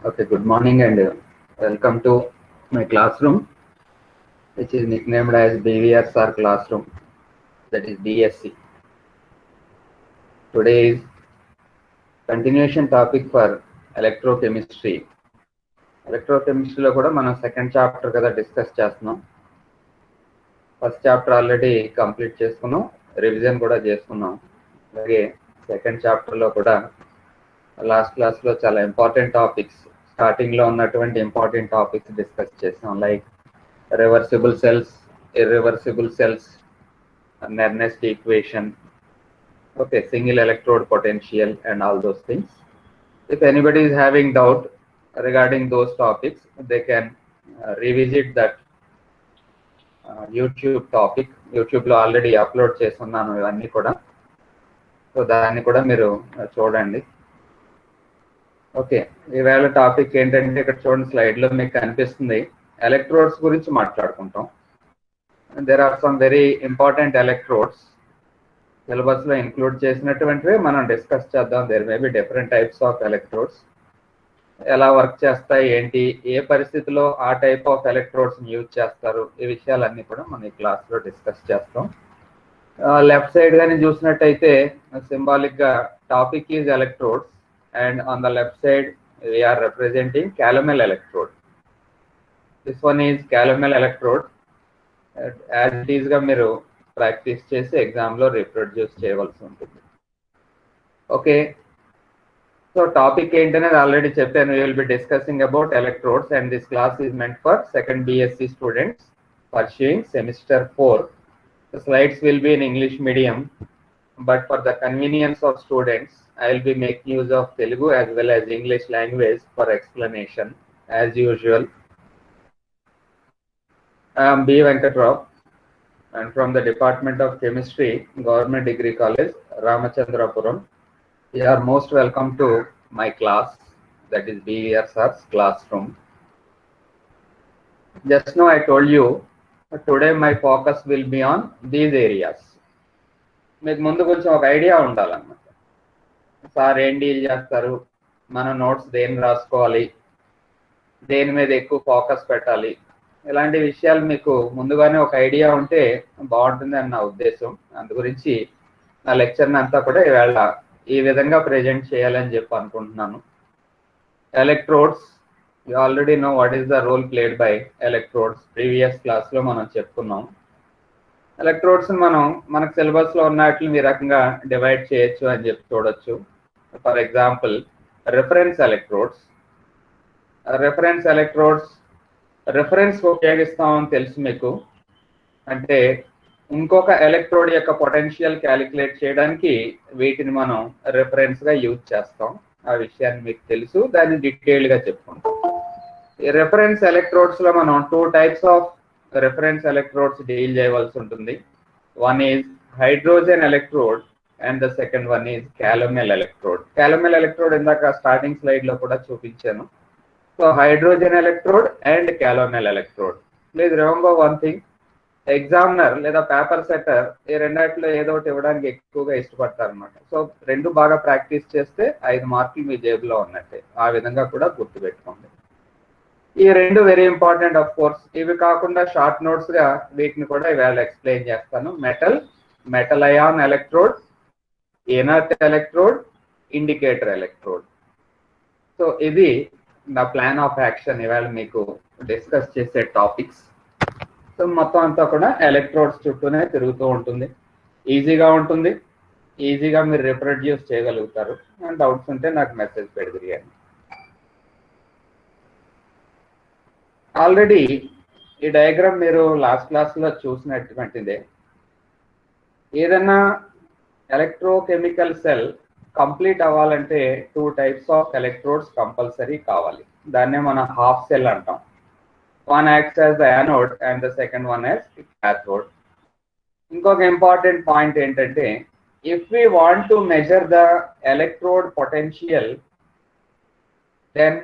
Okay, good morning and welcome to my classroom, which is nicknamed as BVRSR classroom, that is BSc. Today is continuation topic for electrochemistry. Electrochemistry లో కూడా మనం second chapter కదా discuss చేస్తున్నాం. First chapter already complete చేసుకున్నాం, revision కూడా చేసుకున్నాం. అలాగే second చాప్టర్లో కూడా లాస్ట్ క్లాస్లో చాలా ఇంపార్టెంట్ టాపిక్స్, స్టార్టింగ్లో ఉన్నటువంటి ఇంపార్టెంట్ టాపిక్స్ డిస్కస్ చేసాం. Like reversible cells, irreversible cells, Nernst equation, okay, single electrode potential and all those things. If anybody is having doubt regarding those topics, they can revisit that YouTube topic. YouTube లో already upload చేస్తున్నాను ఇవన్నీ కూడా, so దాన్ని కూడా మీరు చూడండి. Okay, ఈవేళ topic ఏంటంటే ఇక్కడ చూడండి, స్లైడ్లో మీకు కనిపిస్తుంది, ఎలక్ట్రోడ్స్ గురించి మాట్లాడుకుంటాం. There are some very important electrodes సిలబస్లో ఇంక్లూడ్ చేసినటువంటివి మనం డిస్కస్ చేద్దాం. There may be different types of electrodes, ఎలా వర్క్ చేస్తాయి, ఏంటి, ఏ పరిస్థితిలో ఆ టైప్ ఆఫ్ ఎలక్ట్రోడ్స్ యూజ్ చేస్తారు, ఈ విషయాలన్నీ కూడా మనం ఈ క్లాస్లో డిస్కస్ చేస్తాం. లెఫ్ట్ సైడ్ కానీ చూసినట్టయితే సింబాలిక్గా topic is electrodes, and on the left side we are representing calomel electrode. This one is calomel electrode. As it is గా మీరు ప్రాక్టీస్ చేసి ఎగ్జామ్లో రీప్రొడ్యూస్ చేయవలసి ఉంటుంది. ఓకే, సో టాపిక్ ఏంటనేది ఆల్రెడీ చెప్పాను. We will be discussing about electrodes and this class is meant for second BSc students pursuing semester 4. The slides will be in English medium, but for the convenience of students, I will be making use of Telugu as well as English language for explanation as usual. I am B. Venkatrao and from the Department of Chemistry, Government Degree College, Ramachandrapuram. You are most welcome to my class, that is BVRSR's classroom. Just now I told you, today my focus will be on these areas. మీకు ముందు కొంచెం ఒక idea ఉండాలన్నమాట. Sir ఏం deal చేస్తారు, మన notes దేని రాసుకోవాలి, దేని మీద ఎక్కువ ఫోకస్ పెట్టాలి, ఇలాంటి విషయాలు మీకు ముందుగానే ఒక ఐడియా ఉంటే బాగుంటుంది అని నా ఉద్దేశం. అందు గురించి నా లెక్చర్ని అంతా కూడా ఈవేళ ఈ విధంగా ప్రజెంట్ చేయాలని చెప్పి అనుకుంటున్నాను. Electrodes, you already know what is the role played by electrodes. Previous క్లాస్లో మనం చెప్పుకున్నాం. ఎలక్ట్రోడ్స్ మనం మనకు సిలబస్లో ఉన్నట్లు ఈ రకంగా డివైడ్ చేయొచ్చు అని చెప్పి చూడొచ్చు. For example reference electrodes. Reference ఉపయోగిస్తామని తెలుసు మీకు. అంటే ఇంకొక ఎలక్ట్రోడ్ యొక్క పొటెన్షియల్ క్యాలిక్యులేట్ చేయడానికి వీటిని మనం రిఫరెన్స్గా యూజ్ చేస్తాం. ఆ విషయాన్ని మీకు తెలుసు, దాన్ని డీటెయిల్గా చెప్పుకుంటాం. ఈ రిఫరెన్స్ ఎలక్ట్రోడ్స్లో మనం 2 types of reference electrodes deal చేయవలసి ఉంటుంది. One is hydrogen electrode and the second one is calomel electrode. calomel electrode ఇందాక స్టార్టింగ్ స్లైడ్లో కూడా చూపించాను. So hydrogen electrode and calomel electrode. Please remember one thing, examiner లేదా paper setter ఈ రెండాటిలో ఏదో ఒకటి ఇవ్వడానికి ఎక్కువగా ఇష్టపడతారు అనమాట. సో రెండు బాగా ప్రాక్టీస్ చేస్తే 5 మార్కులు మీ జేబులో ఉన్నట్టే. ఆ విధంగా కూడా గుర్తుపెట్టుకోండి. ఈ రెండు వెరీ ఇంపార్టెంట్ ఆఫ్ కోర్స్. ఇవి కాకుండా షార్ట్ నోట్స్ గా వీటిని కూడా ఇవాళ ఎక్స్ప్లెయిన్ చేస్తాను. Metal ion electrode, inert electrode, indicator electrode. So ఇది నా ప్లాన్ ఆఫ్ యాక్షన్ ఇవాళ మీకు డిస్కస్ చేసే టాపిక్స్. సో మొత్తం అంతా కూడా ఎలక్ట్రోడ్స్ చుట్టూనే తిరుగుతూ ఉంటుంది. ఈజీగా ఉంటుంది, ఈజీగా మీరు రిప్రొడ్యూస్ చేయగలుగుతారు. అండ్ డౌట్స్ ఉంటే నాకు మెసేజ్ పెడదిరియండి. ఆల్రెడీ ఈ డయాగ్రామ్ మీరు లాస్ట్ క్లాస్లో చూసినటువంటిదే. ఏదైనా ఎలక్ట్రోకెమికల్ సెల్ కంప్లీట్ అవ్వాలంటే 2 types ఆఫ్ ఎలక్ట్రోడ్స్ కంపల్సరీ కావాలి. దాన్నే మనం హాఫ్ సెల్ అంటాం. One acts as the anode and the second one as cathode. ఇంకొక ఇంపార్టెంట్ పాయింట్ ఏంటంటే, if we want to measure the electrode potential, then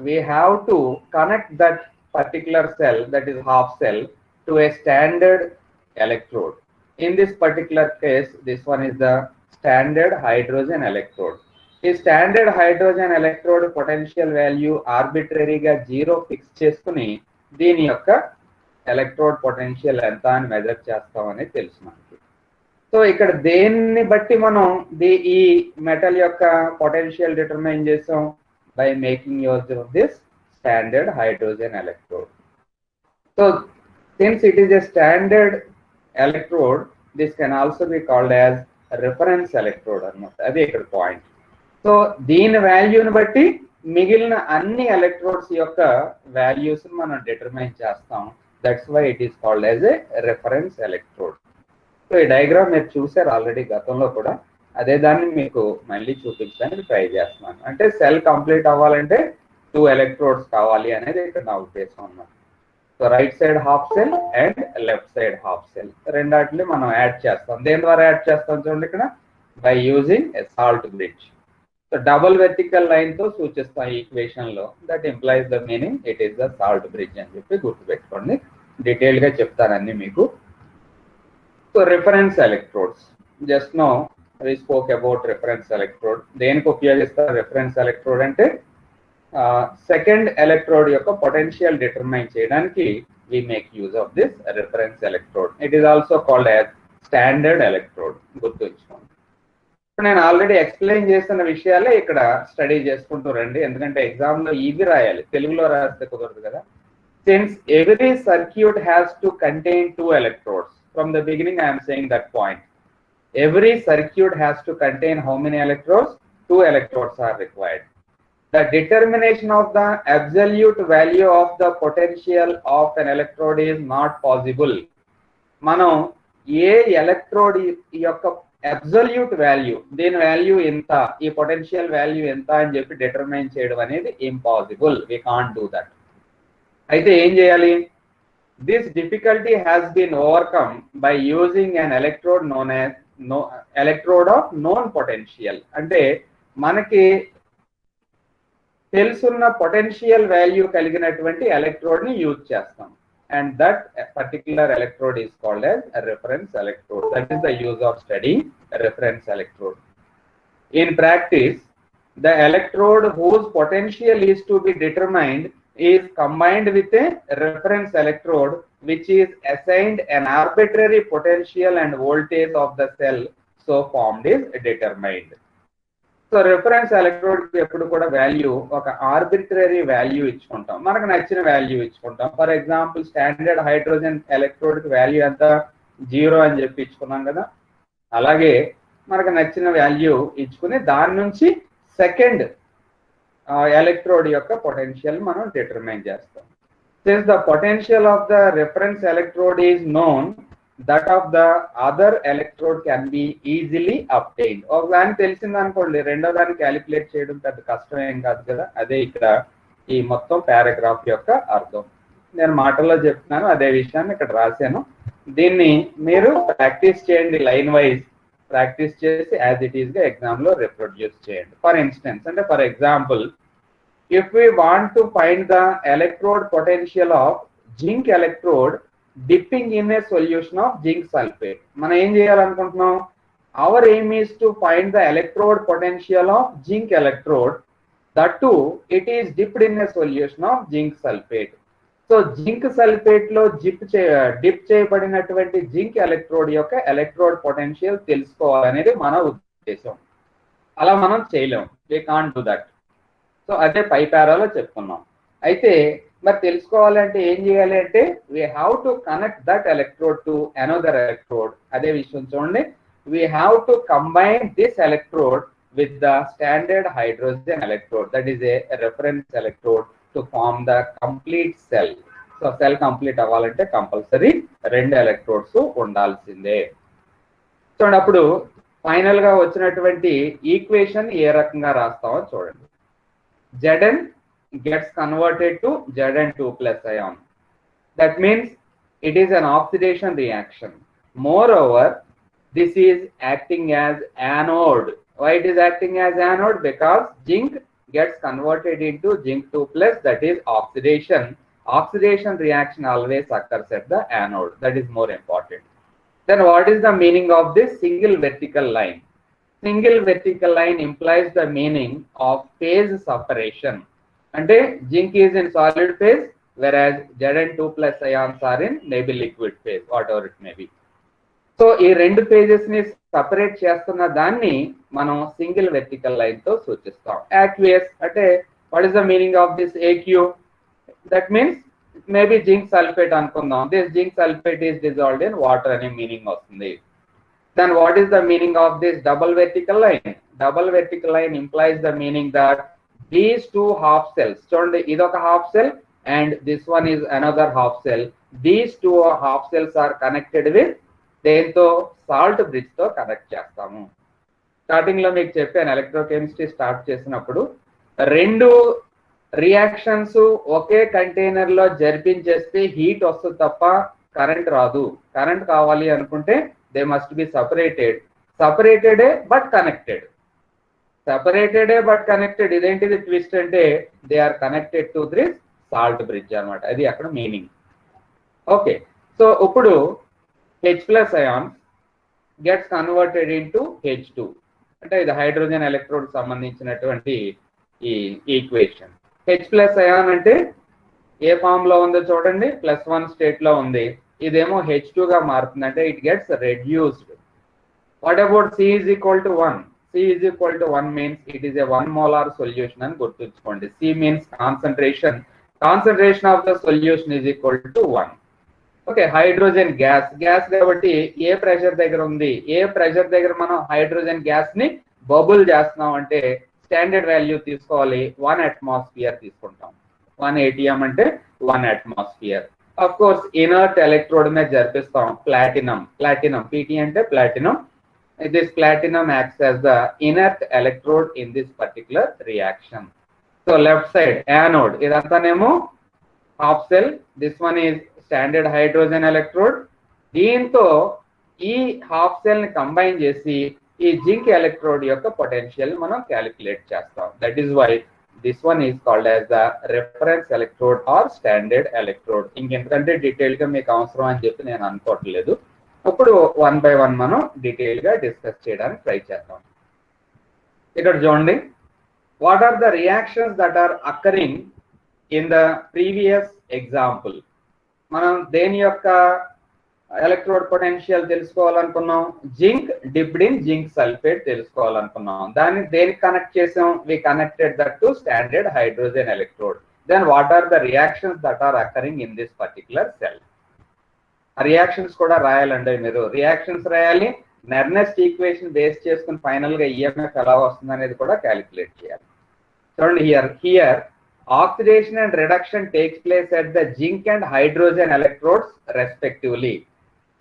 we have to connect that particular cell, that is half cell, to a standard electrode. In this particular case, this one is the standard hydrogen electrode. ఈ standard hydrogen electrode potential value ఆర్బిటరీగా 0 fix చేసుకుని దీని యొక్క electrode potential ఎంత అని measure చేస్తామని తెలుసు మనకి. సో ఇక్కడ దేన్ని బట్టి మనం ఈ మెటల్ యొక్క పొటెన్షియల్ డిటర్మైన్ చేసాం? By making use of this standard hydrogen electrode. So since it is a standard electrode, this can also be called as reference electrode అన్నమాట. అది ఇక్కడ పాయింట్. సో దీని వాల్యూని బట్టి మిగిలిన అన్ని ఎలక్ట్రోడ్స్ యొక్క వాల్యూస్ మనం డిటర్మైన్ చేస్తాం. That's why it is called as a reference electrode. So ఈ డయాగ్రామ్ మీరు చూసారు ఆల్రెడీ గతంలో కూడా, అదే దాన్ని మీకు మళ్ళీ చూపించడానికి ట్రై చేస్తున్నాను. అంటే సెల్ కంప్లీట్ అవ్వాలంటే 2 ఎలక్ట్రోడ్స్ కావాలి అనేది ఇక్కడ నా ఉద్దేశం అన్నమాట. So right side half cell and left side half cell రెండాటిని మనం యాడ్ చేస్తాం. దేని ద్వారా యాడ్ చేస్తాం చూడండి ఇక్కడ, by using a salt bridge. So double vertical line తో సూచిస్తాం ఈ ఈక్వేషన్ లో. That implies the meaning it is the salt bridge అని చెప్పి గుర్తుపెట్టుకోండి. డీటెయిల్ గా చెప్తాను అన్ని మీకు. So reference electrodes, just now we spoke about reference electrode. దేనికి ఉపయోగిస్తారు రిఫరెన్స్ ఎలక్ట్రోడ్ అంటే సెకండ్ ఎలక్ట్రోడ్ యొక్క పొటెన్షియల్ డిటర్మైన్ చేయడానికి we make use of this reference electrode. It is also called as standard electrode. గుర్తుంచుకోండి. నేను ఆల్రెడీ ఎక్స్ప్లెయిన్ చేసిన విషయాలే ఇక్కడ స్టడీ చేసుకుంటూ రండి, ఎందుకంటే ఎగ్జామ్ లో ఇవి రాయాలి, తెలుగులో రాస్తే కుదరదు కదా. Since every circuit has to contain 2 electrodes. From the beginning I am saying that point. Every circuit has to contain how many electrodes? 2 electrodes are required. The determination of the absolute value of the potential of an electrode is not possible. మనం ఏ electrode యొక్క absolute value, దీని value ఎంత, ఈ potential value ఎంత అని చెప్పి determine చేయడం అనేది impossible. We can't do that. అయితే ఏం చేయాలి? This difficulty has been overcome by using an electrode known as electrode of known potential. అంటే మనకి తెలుసున్న పొటెన్షియల్ వాల్యూ కలిగినటువంటి ఎలక్ట్రోడ్ ని యూజ్ చేస్తాం. And that particular electrode is called as a reference electrode. That is the use of studying a reference electrode. In practice, the electrode whose potential is to be determined is combined with a reference electrode which is assigned an arbitrary potential and voltage of the cell so formed is determined. So reference electrode కి ఎప్పుడు కూడా value ఒక arbitrary value ఇచ్చుకుంటాం, మనకు నచ్చిన value ఇచ్చుకుంటాం. For example standard hydrogen electrode కి value ఎంత 0 అని చెప్పి ఇచ్చుకున్నాం కదా. అలాగే మనకు నచ్చిన వాల్యూ ఇచ్చుకుని దాని నుంచి సెకండ్ ఎలక్ట్రోడ్ యొక్క పొటెన్షియల్ మనం డిటర్మైన్ చేస్తాం. Since the potential of the reference electrode is known, that of the other electrode can be easily obtained. ఒక దానికి తెలిసింది అనుకోండి, రెండో దాన్ని క్యాలిక్యులేట్ చేయడం పెద్ద కష్టం ఏం కాదు కదా. అదే ఇక్కడ ఈ మొత్తం పారాగ్రాఫ్ యొక్క అర్థం. నేను మాటల్లో చెప్తున్నాను, అదే విషయాన్ని ఇక్కడ రాశాను. దీన్ని మీరు ప్రాక్టీస్ చేయండి, లైన్ వైజ్ ప్రాక్టీస్ చేసి యాజ్ ఇట్ ఈస్ గా ఎగ్జామ్ లో రిప్రొడ్యూస్ చేయండి. ఫర్ ఇన్స్టెన్స్ అంటే for example, if we want to find the electrode potential of zinc electrode dipping in a solution of zinc sulphate, మనం ఏం చేయాలనుకుంటున్నాం? Our aim is to find the electrode potential of zinc electrode, that too it is dipped in a solution of zinc sulphate. So zinc sulphate లో dip చేయబడినటువంటి zinc electrode యొక్క electrode potential తెలుసుకోవాలనేది మన ఉద్దేశం. అలా మనం చేయలేం, we can't do that. So అదే పై పారాలో చెప్తున్నాం. అయితే మరి తెలుసుకోవాలంటే ఏం చేయాలి అంటే, we have to connect that electrode to another electrode. అదే విషయం చూడండి, we have to combine this electrode with the standard hydrogen electrode, that is a reference electrode to form the complete cell. So cell complete అవ్వాలంటే compulsory 2 electrodes ఉండాల్సిందే. చూడండి, అప్పుడు final గా వచ్చినటువంటి equation ఏ రకంగా రాస్తామో చూడండి. Zn gets converted to Zn2 plus ion. That means it is an oxidation reaction. Moreover, this is acting as anode. Why it is acting as anode? Because zinc gets converted into Zinc2 plus, that is oxidation. Oxidation reaction always occurs at the anode. That is more important. Then what is the meaning of this single vertical line? Single vertical line implies the meaning of phase separation. అంటే zinc is in solid phase, whereas Zn2 plus ions are in maybe liquid phase, whatever it may be. So ఈ రెండు pages ని separate చేస్తున్న దాన్ని మనం single vertical line తో సూచిస్తాం. Aqueous అంటే what is the meaning of this AQ? That means maybe zinc sulphate అనుకుందాం. This zinc sulphate is dissolved in water అనే మీనింగ్ వస్తుంది. Then what is the meaning of this double vertical line? Double vertical line implies the meaning that these two half cells, చూడండి ఇదొక half cell and this one is another half cell. These two half cells are connected with దేంతో salt bridge తో connect చేస్తాము. Starting లో మీకు చెప్పాను, electrochemistry start చేసినప్పుడు రెండు రియాక్షన్స్ ఒకే కంటైనర్ లో జరిపించేస్తే హీట్ వస్తుంది తప్ప కరెంట్ రాదు. కరెంట్ కావాలి అనుకుంటే దే మస్ట్ బి సపరేటెడే బట్ కనెక్టెడ్. సెపరేటెడే బట్ కనెక్టెడ్. ఇదేంటిది ట్విస్ట్ అంటే they are connected to this salt bridge అనమాట. అది అక్కడ మీనింగ్. ఓకే, సో ఇప్పుడు H+ ions gets converted into H2. అంటే ఇది హైడ్రోజన్ ఎలక్ట్రోడ్ సంబంధించినటువంటి ఈ ఈక్వేషన్. H+ ion అంటే ఏ ఫామ్ లో ఉందో చూడండి, +1 స్టేట్ లో ఉంది. ఇదేమో H2 గా మారుతుంది, అంటే it gets reduced. What about C is equal to 1? C is equal to 1 means it is a 1 molar solution అని గుర్తుంచుకోండి. C means concentration of the solution is equal to 1. Okay, hydrogen gas కాబట్టి ఏ pressure దగ్గర ఉంది, ఏ pressure దగ్గర మనం hydrogen gas ని bubble చేస్తున్నాం అంటే స్టాండర్డ్ వాల్యూ తీసుకోవాలి, 1 atmosphere తీసుకుంటాం. 1 atm అంటే 1 atmosphere. Of course inert electrode మీద జరిపిస్తాం. ప్లాటినం PT అంటే platinum. This platinum acts as the inert electrode in this particular reaction. So left side anode, ఇదంతానేమో half cell. This one is standard hydrogen electrode. దీంతో ఈ half cell ని combine చేసి ఈ zinc electrode యొక్క potential మనం calculate చేస్తాం. That is why this one is called as the reference electrode or standard electrode. ఇంకెందుకంటే డీటెయిల్ గా మీకు అవసరం అని చెప్పి నేను అనుకోవట్లేదు. ఇప్పుడు 1 by 1 మనం డీటెయిల్ గా డిస్కస్ చేయడానికి ట్రై చేద్దాం. ఇక్కడ చూడండి, what are the reactions that are occurring in the previous example? మనం దేని యొక్క ఎలక్ట్రోడ్ పొటెన్షియల్ తెలుసుకోవాలనుకున్నాం? Zinc dipped in zinc sulphate తెలుసుకోవాలనుకున్నాం. దాన్ని దేనికి కనెక్ట్ చేసాం? We connected that to standard hydrogen electrode. Then what are the reactions that are occurring in this particular cell? Reactions కూడా రాయాలండి మీరు. రియాక్షన్స్ రాయాలి, నెర్నెస్ట్ ఈక్వేషన్ బేస్ చేసుకుని ఫైనల్ గా ఈఎంఎఫ్ ఎలా వస్తుంది అనేది కూడా క్యాలిక్యులేట్ చేయాలి. చూడండి, here oxidation and reduction takes place at the zinc and hydrogen electrodes respectively.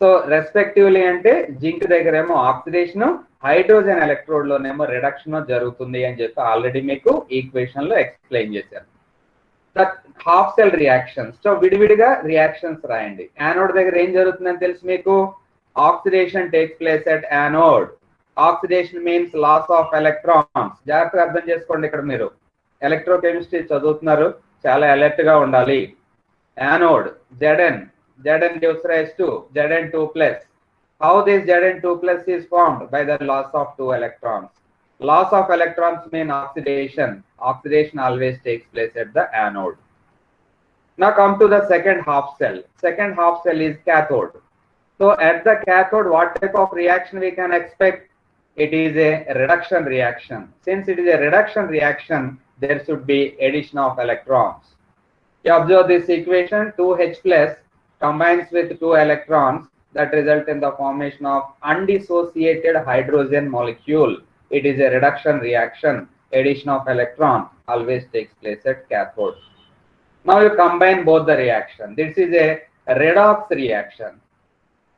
So respectively అంటే జింక్ దగ్గర ఏమో ఆక్సిడేషన్, హైడ్రోజన్ ఎలక్ట్రోడ్ లోనేమో రిడక్షన్ జరుగుతుంది అని చెప్పి ఆల్రెడీ మీకు ఈక్వేషన్ లో ఎక్స్ప్లెయిన్ చేశాను. హాఫ్ సెల్ రియాక్షన్స్, సో విడివిడిగా రియాక్షన్స్ రాయండి. యానోడ్ దగ్గర ఏం జరుగుతుందని తెలుసు మీకు? Oxidation takes place at anode. Oxidation means loss of electrons. జాగ్రత్తగా అర్థం చేసుకోండి. ఇక్కడ మీరు ఎలక్ట్రోకెమిస్ట్రీ చదువుతున్నారు, చాలా అలర్ట్ గా ఉండాలి. Anode Zn gives rise to Zn2+. How this Zn2+ is formed? By the loss of 2 electrons. Loss of electrons mean oxidation. Oxidation always takes place at the anode. Now come to the second half cell. Second half cell is cathode. So at the cathode, what type of reaction we can expect? It is a reduction reaction. Since it is a reduction reaction, there should be addition of electrons. You observe this equation, 2H+ combines with 2 electrons that result in the formation of undissociated hydrogen molecule. It is a reduction reaction. Addition of electron always takes place at cathode. Now you combine both the reaction. This is a redox reaction.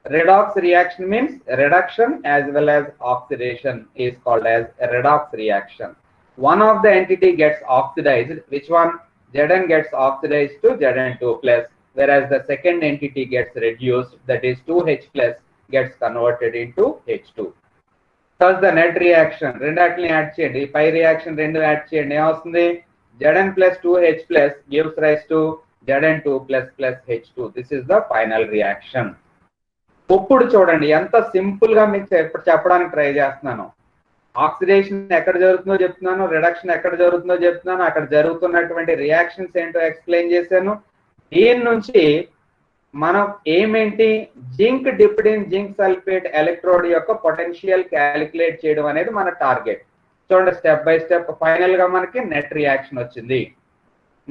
Redox reaction means reduction as well as oxidation is called as a redox reaction. One of the entity gets oxidized. Which one? Zn gets oxidized to Zn2+, whereas the second entity gets reduced, that is 2H+ gets converted into H2. Thus the net reaction, రెండాటిని add చేయండి. పై reaction రెండు add చేయండి, ఏమవుతుంది? Zn plus 2H+ gives rise to Zn2++ H2. This is the final reaction. ఇప్పుడు చూడండి ఎంత simple గా మీకు చెప్పడానికి ట్రై చేస్తున్నాను. ఆక్సిడేషన్ ఎక్కడ జరుగుతుందో చెప్తున్నాను, రిడక్షన్ ఎక్కడ జరుగుతుందో చెప్తున్నాను, అక్కడ జరుగుతున్నటువంటి రియాక్షన్స్ ఏంటో ఎక్స్ప్లెయిన్ చేశాను. దీని నుంచి మనం ఏమేంటి, zinc dipped in zinc sulphate electrode యొక్క పొటెన్షియల్ క్యాలిక్యులేట్ చేయడం అనేది మన టార్గెట్. చూడండి స్టెప్ బై స్టెప్. ఫైనల్ గా మనకి నెట్ రియాక్షన్ వచ్చింది.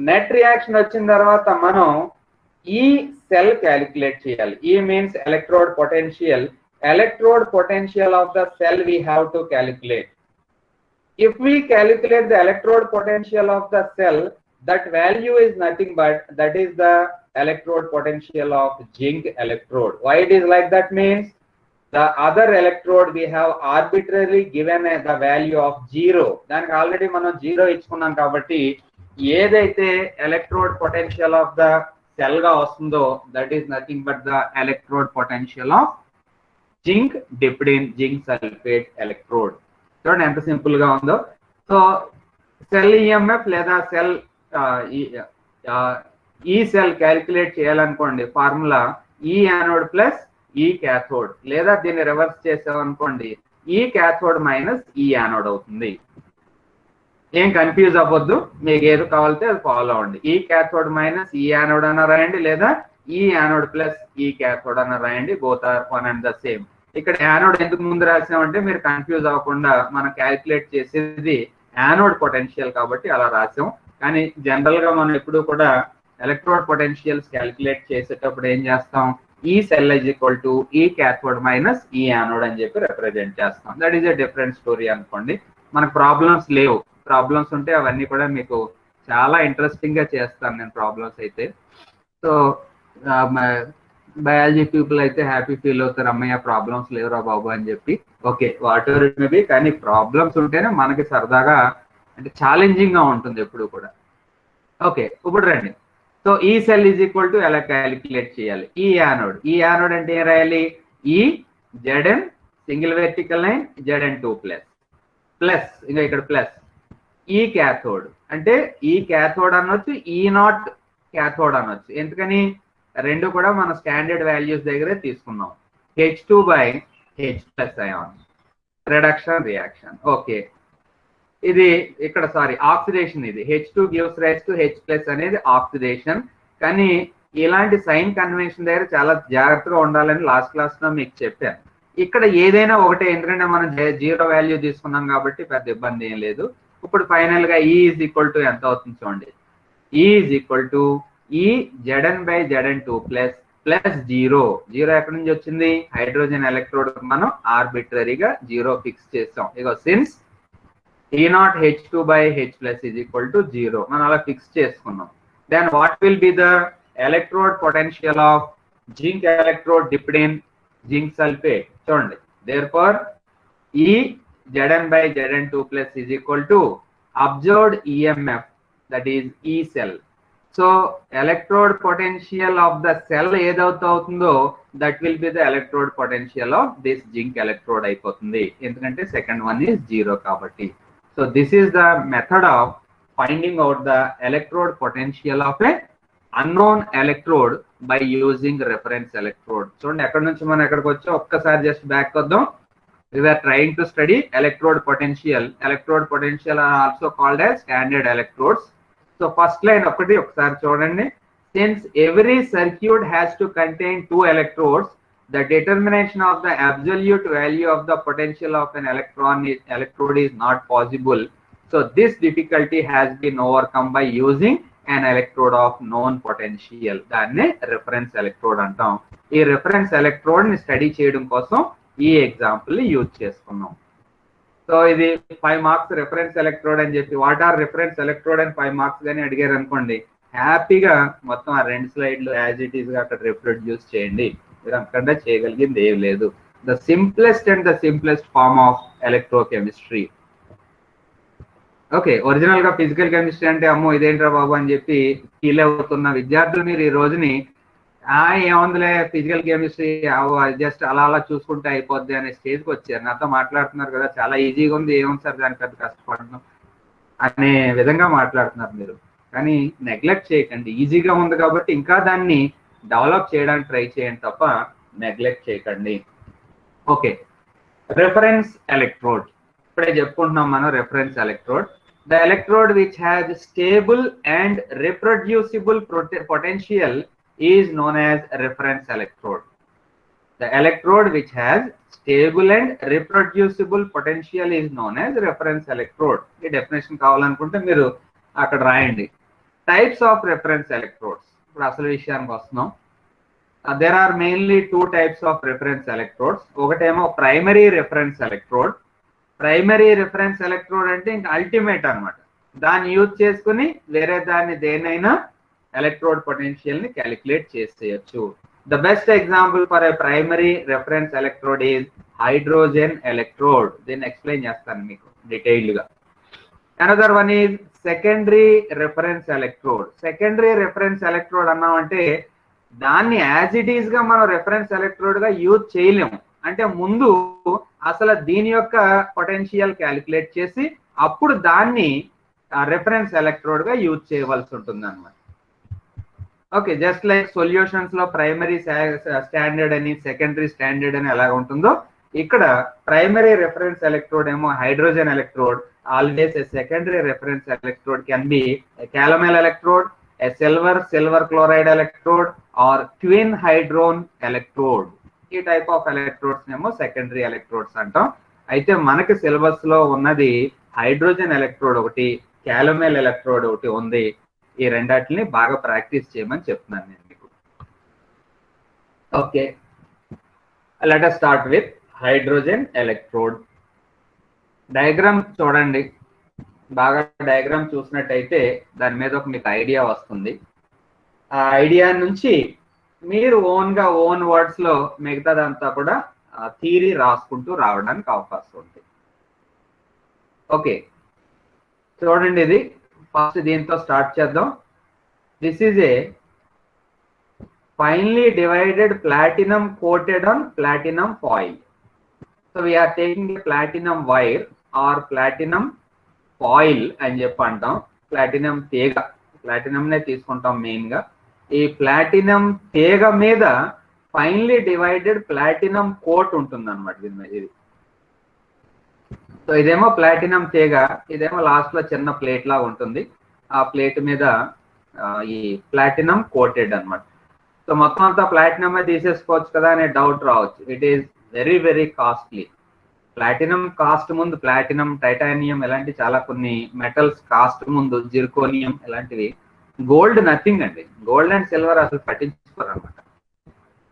నెట్ రియాక్షన్ వచ్చిన తర్వాత మనం ఈ సెల్ క్యాలిక్యులేట్ చేయాలి. ఈ means electrode potential. Electrode potential of the cell we have to calculate. If we calculate the electrode potential of the cell, that value is nothing but that is the electrode potential of zinc electrode. Why it is like that means the other electrode we have arbitrarily given the value of 0. దానికి already మనం 0 ఇచ్చుకున్నాం కాబట్టి ఏదైతే electrode potential of the cell గా వస్తుందో that is nothing but the electrode potential of zinc dipped in zinc sulphate electrode. చూడండి ఎంత simple గా ఉందో. సో సెల్ ఈఎంఎఫ్ లేదా సెల్ ఈ సెల్ క్యాలిక్యులేట్ చేయాలనుకోండి, ఫార్ములా ఈ యానోడ్ ప్లస్ ఈ క్యాథోడ్, లేదా దీన్ని రివర్స్ చేసామనుకోండి ఈ క్యాథోడ్ మైనస్ ఈ యానోడ్ అవుతుంది. ఏం కన్ఫ్యూజ్ అవ్వద్దు, మీకు ఏది కావాలితే అది ఫాలో అవ్వండి. ఈ క్యాథోడ్ మైనస్ ఈ యానోడ్ అన్న రాయండి, లేదా ఈ యానోడ్ ప్లస్ ఈ క్యాథోడ్ అన్న రాయండి. Both are one and the same. ఇక్కడ యానోడ్ ఎందుకు ముందు రాసామంటే మీరు కన్ఫ్యూజ్ అవ్వకుండా మనం క్యాలిక్యులేట్ చేసేది యానోడ్ పొటెన్షియల్ కాబట్టి అలా రాసాం. కానీ జనరల్ గా మనం ఎప్పుడు కూడా ఎలక్ట్రోడ్ పొటెన్షియల్స్ క్యాలిక్యులేట్ చేసేటప్పుడు ఏం చేస్తాం, ఈ సెల్ ఇజ్ ఈక్వల్ టు ఈ క్యాథోడ్ మైనస్ ఈ యానోడ్ అని చెప్పి రిప్రజెంట్ చేస్తాం. That is a different story అనుకోండి. మనకు ప్రాబ్లమ్స్ లేవు. ప్రాబ్లమ్స్ ఉంటే అవన్నీ కూడా మీకు చాలా ఇంట్రెస్టింగ్ గా చేస్తాను నేను ప్రాబ్లమ్స్ అయితే. సో బయాలజీ పీపుల్ అయితే హ్యాపీ ఫీల్ అవుతారు, అమ్మయ్య ప్రాబ్లమ్స్ లేవురా బాబు అని చెప్పి. Okay, what ever it may be, కానీ ప్రాబ్లమ్స్ ఉంటేనే మనకి సరదాగా అంటే ఛాలెంజింగ్ గా ఉంటుంది ఎప్పుడు కూడా. ఓకే, ఇప్పుడు రండి. So E cell is equal to ఎలా క్యాలిక్యులేట్ చేయాలి. ఈ యానోడ్ అంటే ఏం రాయాలి, ఈ ZN single vertical line ZN two plus plus ఇంకా ఇక్కడ ప్లస్ ఈ క్యాథోడ్ అంటే ఈ క్యాథోడ్ అనొచ్చు, ఈ నాట్ క్యాథోడ్ అనొచ్చు. ఎందుకని రెండు కూడా మన స్టాండర్డ్ వాల్యూస్ దగ్గరే తీసుకున్నాం. H2/H+ ion reduction reaction. Okay, ఇది ఇక్కడ సారీ ఆక్సిడేషన్. ఇది H2 gives rise to H+ అనేది ఆక్సిడేషన్. కానీ ఇలాంటి సైన్ కన్వెన్షన్ దగ్గర చాలా జాగ్రత్తగా ఉండాలని లాస్ట్ క్లాస్ లో మీకు చెప్పాను. ఇక్కడ ఏదైనా ఒకటే, ఎందుకంటే మనం 0 వాల్యూ తీసుకున్నాం కాబట్టి పెద్ద ఇబ్బంది ఏం లేదు. ఇప్పుడు ఫైనల్ గా ఈ ఈజ్ ఈక్వల్ టు ఎంత అవుతుంది చూడండి. ఈ ఈజ్ ఈక్వల్ టు ఈ Zn/Zn2 ప్లస్ ప్లస్ 0 ఎక్కడి నుంచి వచ్చింది, హైడ్రోజన్ ఎలక్ట్రోడ్ మనం ఆర్బిటరీగా 0 ఫిక్స్ చేస్తాం. ఇగో since E0 H2/H+ is equal to 0 మనం అలా ఫిక్స్ చేసుకున్నాం. Then what will be the electrode potential of zinc electrode dipped in zinc sulphate. చూడండి, therefore E Zn/Zn2 plus is equal to observed EMF that is E cell. So electrode potential of the cell ఏదైతే అవుతుందో that will be the electrode potential of this zinc electrode అయిపోతుంది, ఎందుకంటే second one is 0 కాబట్టి. So this is the method of finding out the electrode potential of A unknown electrode by using reference electrode. చూడండి ఎక్కడి నుంచి మనం ఎక్కడికి వచ్చో ఒక్కసారి జస్ట్ బ్యాక్ వద్దాం. We are trying to study electrode potential. Electrode potential are also called as standard electrodes. So first line ఒకసారి చూడండి. Since every circuit has to contain 2 electrodes, the determination of the absolute value of the potential of an electrode is not possible. So this difficulty has been overcome by using an electrode of known potential. దాన్నే reference electrode అంటాం. ఈ reference electrode ని study చేయడం కోసం ఈ example use చేసుకున్నాం. So ఇది 5 marks reference electrode అని చెప్పి, వాట్ ఆర్ రిఫరెన్స్ ఎలక్ట్రోడ్ అని 5 మార్క్స్ కానీ అడిగారు అనుకోండి, హ్యాపీగా మొత్తం ఆ 2 స్లైడ్లు యాజ్ ఇట్ ఈస్ గా అక్కడ రిప్రొడ్యూస్ చేయండి. మీరు అంతకంటే చేయగలిగింది ఏం లేదు. The simplest form of electrochemistry. Okay, original గా ఫిజికల్ కెమిస్ట్రీ అంటే అమ్మో ఇదేంట్రా బాబు అని చెప్పి ఫీల్ అవుతున్న విద్యార్థులు మీరు ఈ రోజుని ఏముందిలే ఫిజికల్ కెమిస్ట్రీ జస్ట్ అలా చూసుకుంటే అయిపోద్ది అనే స్టేజ్కి వచ్చారు. నాతో మాట్లాడుతున్నారు కదా, చాలా ఈజీగా ఉంది, ఏముంది సార్ దానికి పెద్ద కష్టపడడం అనే విధంగా మాట్లాడుతున్నారు మీరు. కానీ నెగ్లెక్ట్ చేయకండి, ఈజీగా ఉంది కాబట్టి ఇంకా దాన్ని డెవలప్ చేయడానికి ట్రై చేయండి తప్ప నెగ్లెక్ట్ చేయకండి. Okay, reference electrode. ఇప్పుడే చెప్పుకుంటున్నాం మనం reference electrode. The electrode which has stable and reproducible potential is known as reference electrode. The electrode which has stable and reproducible potential is known as reference electrode. ఈ definition కావాలనుకుంటే మీరు అక్కడ రాయండి. Types of reference electrodes. ఇప్పుడు అసలు విషయానికి వస్తున్నాం. There are mainly 2 types of reference electrodes. ఒకటేమో primary reference electrode. Primary reference electrode అంటే ఇంకా అల్టిమేట్ అనమాట. దాన్ని యూజ్ చేసుకుని వేరే దాన్ని దేనైనా ఎలక్ట్రోడ్ పొటెన్షియల్ ని క్యాలిక్యులేట్ చేసేయచ్చు. The best example for a primary reference electrode is hydrogen electrode. Then explain chestanu meeku detailed ga. Another one is secondary reference electrode. Secondary reference electrode annamante danni as it is ga mano reference electrode ga use cheyalemu. Ante mundu asala deeni yokka potential calculate chesi appudu danni reference electrode ga use cheyavalsi untundi annamata. Okay, just like solutions లో primary standard అని secondary standard అని ఎలా ఉంటుందో ఇక్కడ primary reference electrode ఏమో hydrogen electrode. Always a secondary reference electrode can be a calomel electrode, a silver chloride electrode or twin hydrogen electrode. ఈ type of electrodes ఏమో secondary electrodes అంటాం. అయితే మనకి సిలబస్ లో ఉన్నది హైడ్రోజన్ ఎలక్ట్రోడ్ ఒకటి, క్యాలమెల్ electrode ఒకటి ఉంది. ఈ రెండాటిని బాగా ప్రాక్టీస్ చేయమని చెప్తున్నాను నేను మీకు. Okay, let us start with hydrogen electrode. Diagram చూడండి. బాగా డయాగ్రామ్ చూసినట్టయితే దాని మీద ఒక మీకు ఐడియా వస్తుంది. ఆ ఐడియా నుంచి మీరు ఓన్ వర్డ్స్ లో మిగతాదంతా కూడా థియరీ రాసుకుంటూ రావడానికి అవకాశం ఉంది. ఓకే, చూడండి, ఇది ఫస్ట్ దీంతో స్టార్ట్ చేద్దాం. This is a finely divided platinum coated on platinum foil. So we are taking a platinum wire or platinum foil అని చెప్పి అంటాం. ప్లాటినం తీగ, ప్లాటినంనే తీసుకుంటాం మెయిన్ గా. ఈ ప్లాటినం తీగ మీద ఫైన్లీ డివైడెడ్ ప్లాటినం కోట్ ఉంటుంది అనమాట దీని మీద. ఇది సో ఇదేమో ప్లాటినం తీగ, ఇదేమో లాస్ట్ లో చిన్న ప్లేట్ లాగా ఉంటుంది. ఆ ప్లేట్ మీద ఈ ప్లాటినం కోటెడ్ అనమాట. సో మొత్తం అంతా ప్లాటినం తీసేసుకోవచ్చు కదా అనే డౌట్ రావచ్చు. It is very very costly. Platinum cost ముందు ప్లాటినం, టైటానియం ఇలాంటి చాలా కొన్ని మెటల్స్ కాస్ట్ ముందు, జిర్కోనియం ఇలాంటివి, గోల్డ్ నథింగ్ అండి. గోల్డ్ అండ్ సిల్వర్ అసలు పట్టించుకోరు అనమాట.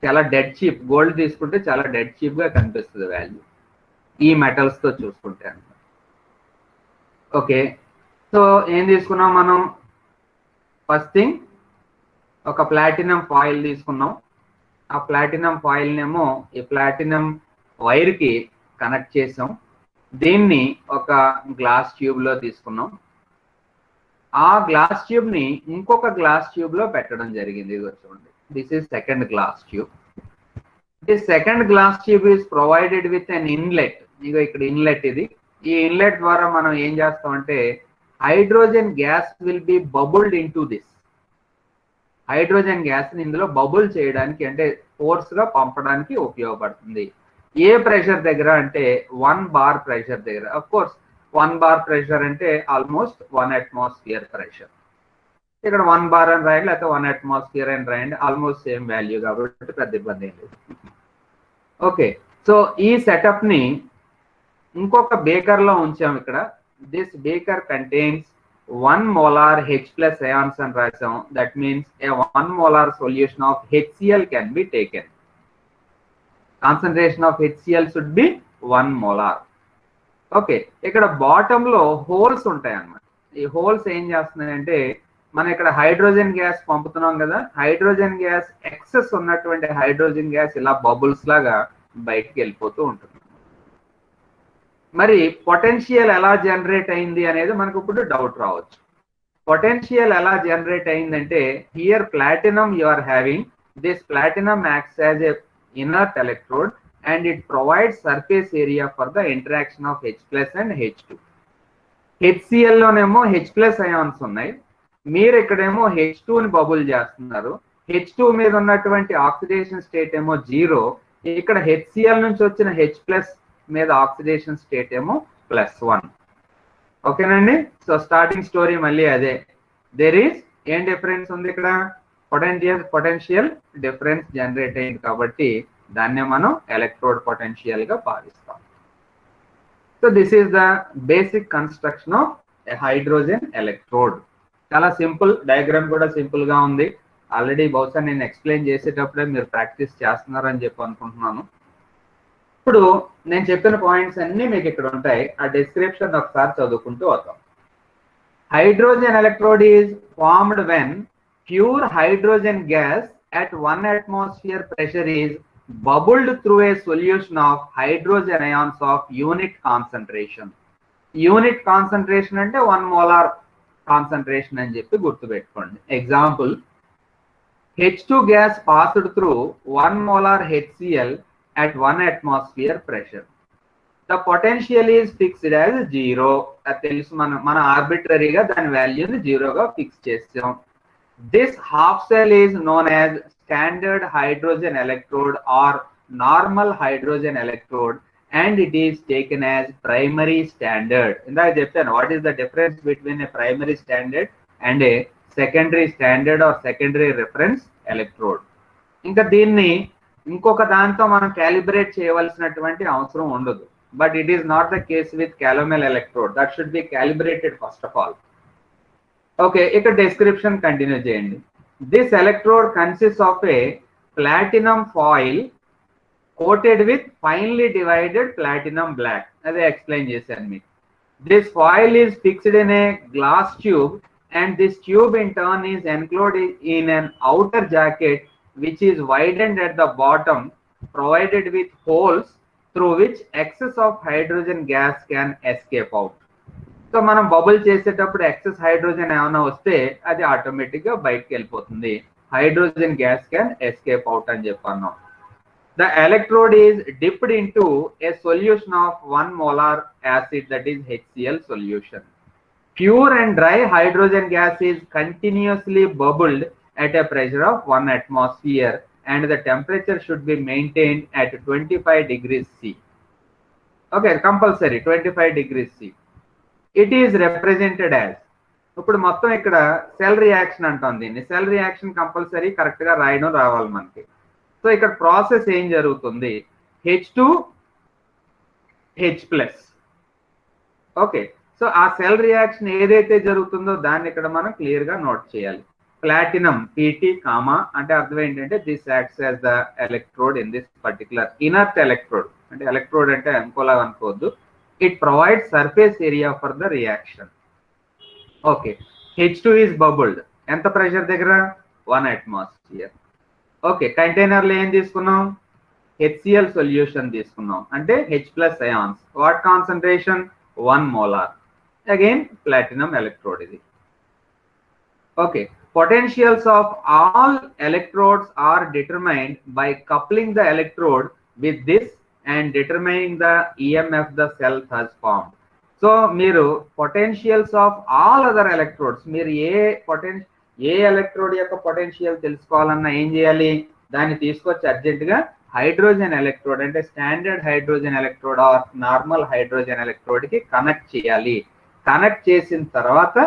చాలా డెడ్ చీప్. గోల్డ్ తీసుకుంటే చాలా డెడ్ చీప్ గా కనిపిస్తుంది వాల్యూ ఈ మెటల్స్ తో చూసుకుంటే. ఓకే, సో ఏం తీసుకున్నాం మనం? ఫస్ట్ థింగ్ ఒక ప్లాటినం ఫాయిల్ తీసుకున్నాం. ఆ ప్లాటినం ఫాయిల్ నేమో ఈ ప్లాటినం వైర్ కి కనెక్ట్ చేసాం. దీన్ని ఒక గ్లాస్ ట్యూబ్ లో తీసుకున్నాం. ఆ గ్లాస్ ట్యూబ్ ని ఇంకొక గ్లాస్ ట్యూబ్ లో పెట్టడం జరిగింది. ఇదిగో చూడండి, this is second glass tube. This second glass tube is provided with an inlet. ఇగో ఇక్కడ ఇన్లెట్ ఇది. ఈ ఇన్లెట్ ద్వారా మనం ఏం చేస్తామంటే hydrogen gas will be bubbled into this. Hydrogen gas ని ఇందులో బబుల్ చేయడానికి, అంటే ఫోర్స్ గా పంపడానికి ఉపయోగపడుతుంది. ఏ ప్రెషర్ దగ్గర అంటే 1 బార్ ప్రెషర్ దగ్గర. అఫ్ కోర్స్ 1 బార్ ప్రెషర్ అంటే ఆల్మోస్ట్ 1 అట్మాస్ఫియర్ ప్రెషర్. ఇక్కడ 1 బార్ అని రాయండి, లేకపోతే 1 అట్మాస్ఫియర్ అని రాయండి, ఆల్మోస్ట్ సేమ్ వాల్యూ కాబట్టి పెద్ద ఇబ్బంది ఏం లేదు. ఓకే, సో ఈ సెటప్ ని ఇంకొక బేకర్ లో ఉంచాం. ఇక్కడ this beaker contains 1 molar H+ ions అని రాసాం. That means a 1 molar solution of HCl can be taken. Concentration of HCl should be 1 molar. Okay, ఇక్కడ బాటమ్ లో హోల్స్ ఉంటాయి అన్నమాట. ఈ హోల్స్ ఏం చేస్తున్నాయంటే మనం ఇక్కడ హైడ్రోజన్ గ్యాస్ పంపుతున్నాం కదా, హైడ్రోజన్ గ్యాస్ ఎక్సెస్ ఉన్నటువంటి హైడ్రోజన్ గ్యాస్ ఇలా బబుల్స్ లాగా బయటికి వెళ్ళిపోతూ ఉంటుంది. మరి పొటెన్షియల్ ఎలా జనరేట్ అయింది అనేది మనకు ఇప్పుడు డౌట్ రావచ్చు. పొటెన్షియల్ ఎలా జనరేట్ అయిందంటే here platinum you are having. This platinum acts as a inert electrode and it provides surface area for the interaction of H+ and H2. HCl లోనేమో H+ ions ఉన్నాయి, మీరు ఇక్కడేమో H2 ని bubble చేస్తున్నారు. H2 మీద ఉన్నటువంటి oxidation state ఏమో 0, ఇక్కడ HCl నుంచి వచ్చిన H+ మీద ఆక్సిడేషన్ స్టేట్ ఏమో +1. ఓకేనండి. సో స్టార్టింగ్ స్టోరీ మళ్ళీ అదే. దేర్ ఈస్ ఏం డిఫరెన్స్ ఉంది ఇక్కడ, పొటెన్షియల్ డిఫరెన్స్ జనరేట్ అయింది కాబట్టి దాన్నే మనం ఎలక్ట్రోడ్ పొటెన్షియల్ గా భావిస్తాం. So this is the basic construction of a hydrogen electrode. చాలా సింపుల్, డయాగ్రామ్ కూడా సింపుల్ గా ఉంది. ఆల్రెడీ బహుశా నేను ఎక్స్ప్లెయిన్ చేసేటప్పుడే మీరు ప్రాక్టీస్ చేస్తున్నారని చెప్పి అనుకుంటున్నాను. ఇప్పుడు నేను చెప్పిన పాయింట్స్ అన్ని మీకు ఇక్కడ ఉంటాయి, ఆ డిస్క్రిప్షన్ ఒకసారి చదువుకుంటూ వద్దాం. Hydrogen electrode is formed when pure hydrogen gas at 1 atmosphere pressure is bubbled through a solution of hydrogen ions of unit concentration. Unit concentration అంటే 1 molar concentration అని చెప్పి గుర్తుపెట్టుకోండి. Example, H2 gas passed through 1 molar HCl at 1 atmosphere pressure. The potential is fixed as 0. అది తెలుసు, మన ఆర్బిటరీగా దాని వాల్యూని 0గా fix చేసాం. This half cell is known as standard hydrogen electrode or normal hydrogen electrode, and it is taken as primary standard. ఇందాక చెప్పాను, what is the difference between a primary standard and a secondary standard or secondary reference electrode. ఇంకా దీన్ని ఇంకొక దాంతో మనం calibrate చేయవలసినటువంటి అవసరం ఉండదు. But it is not the case with calomel electrode, that should be calibrated first of all. Okay, ఇక్కడ description continue చేయండి. This electrode consist of a platinum foil coated with finely divided platinum black. అదే explain చేశాను మీకు. This foil is fixed in a glass tube and this tube in turn is enclosed in an outer jacket which is widened at the bottom, provided with holes through which excess of hydrogen gas can escape out. So మనం bubble చేసేటప్పుడు excess hydrogen ఏమైనా వస్తే అది automatic గా బయటకు వెళ్ళిపోతుంది. Hydrogen gas can escape out అని చెప్పన్నాం. The electrode is dipped into a solution of 1 molar acid, that is HCl solution. Pure and dry hydrogen gas is continuously bubbled at a pressure of 1 atmosphere and the temperature should be maintained at 25 degrees C. Okay, compulsory 25 degrees C. It is represented as, ఇప్పుడు మొత్తం ఇక్కడ cell reaction అంటాం దీన్ని. Cell reaction compulsory correct గా రాయడం రావాలి మనకి. So ఇక్కడ ప్రాసెస్ ఏం జరుగుతుంది, H2H+. ఓకే, సో ఆ సెల్ రియాక్షన్ ఏదైతే జరుగుతుందో దాన్ని ఇక్కడ మనం క్లియర్ గా నోట్ చేయాలి. ప్లాటినం PT కామా అంటే అర్థం ఏంటంటే this acts as the electrode in this particular inert electrode. అంటే ఎలక్ట్రోడ్ అంటే అనుకోలా అనుకోవద్దు. It provide surface area for the reaction. Okay, H2 is bubbled ఎంత ప్రెషర్ దగ్గర, 1 atmosphere. ఓకే, కంటైనర్ లో ఏం తీసుకున్నాం, HCl సొల్యూషన్ తీసుకున్నాం, అంటే H+ ions. What concentration, 1 molar. Again platinum electrode ఇది. Okay, potentials of all electrodes are determined by coupling the electrode with this and determining the EMF the cell has formed. So మీరు potentials of all other electrodes, మీరు ఏ electrode యొక్క potential తెలుసుకోవాలన్నా ఏం చేయాలి, దాన్ని తీసుకొచ్చి urgent గా hydrogen electrode అంటే standard hydrogen electrode or normal hydrogen electrode కి కనెక్ట్ చేయాలి. కనెక్ట్ చేసిన తర్వాత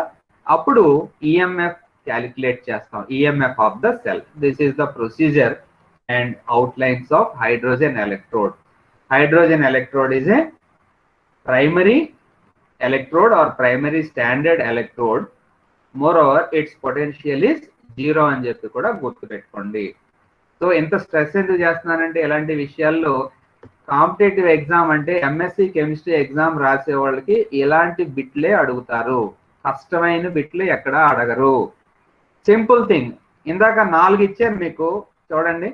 అప్పుడు ఈఎంఎఫ్ క్యాలిక్యులేట్ చేస్తాం, EMF of the cell. This is the procedure and outlines of hydrogen electrode. Hydrogen electrode is a primary electrode or primary standard electrode. Moreover its potential is 0 అని చెప్పి కూడా గుర్తుపెట్టుకోండి. So ఎంత stress ఎందుకు చేస్తున్నానంటే ఇలాంటి విషయాల్లో కాంపిటేటివ్ ఎగ్జామ్ అంటే ఎంఎస్సి కెమిస్ట్రీ ఎగ్జామ్ రాసే వాళ్ళకి ఇలాంటి బిట్లే అడుగుతారు, కష్టమైన బిట్లు ఎక్కడ అడగరు. సింపుల్ థింగ్, ఇందాక 4 ఇచ్చారు మీకు చూడండి.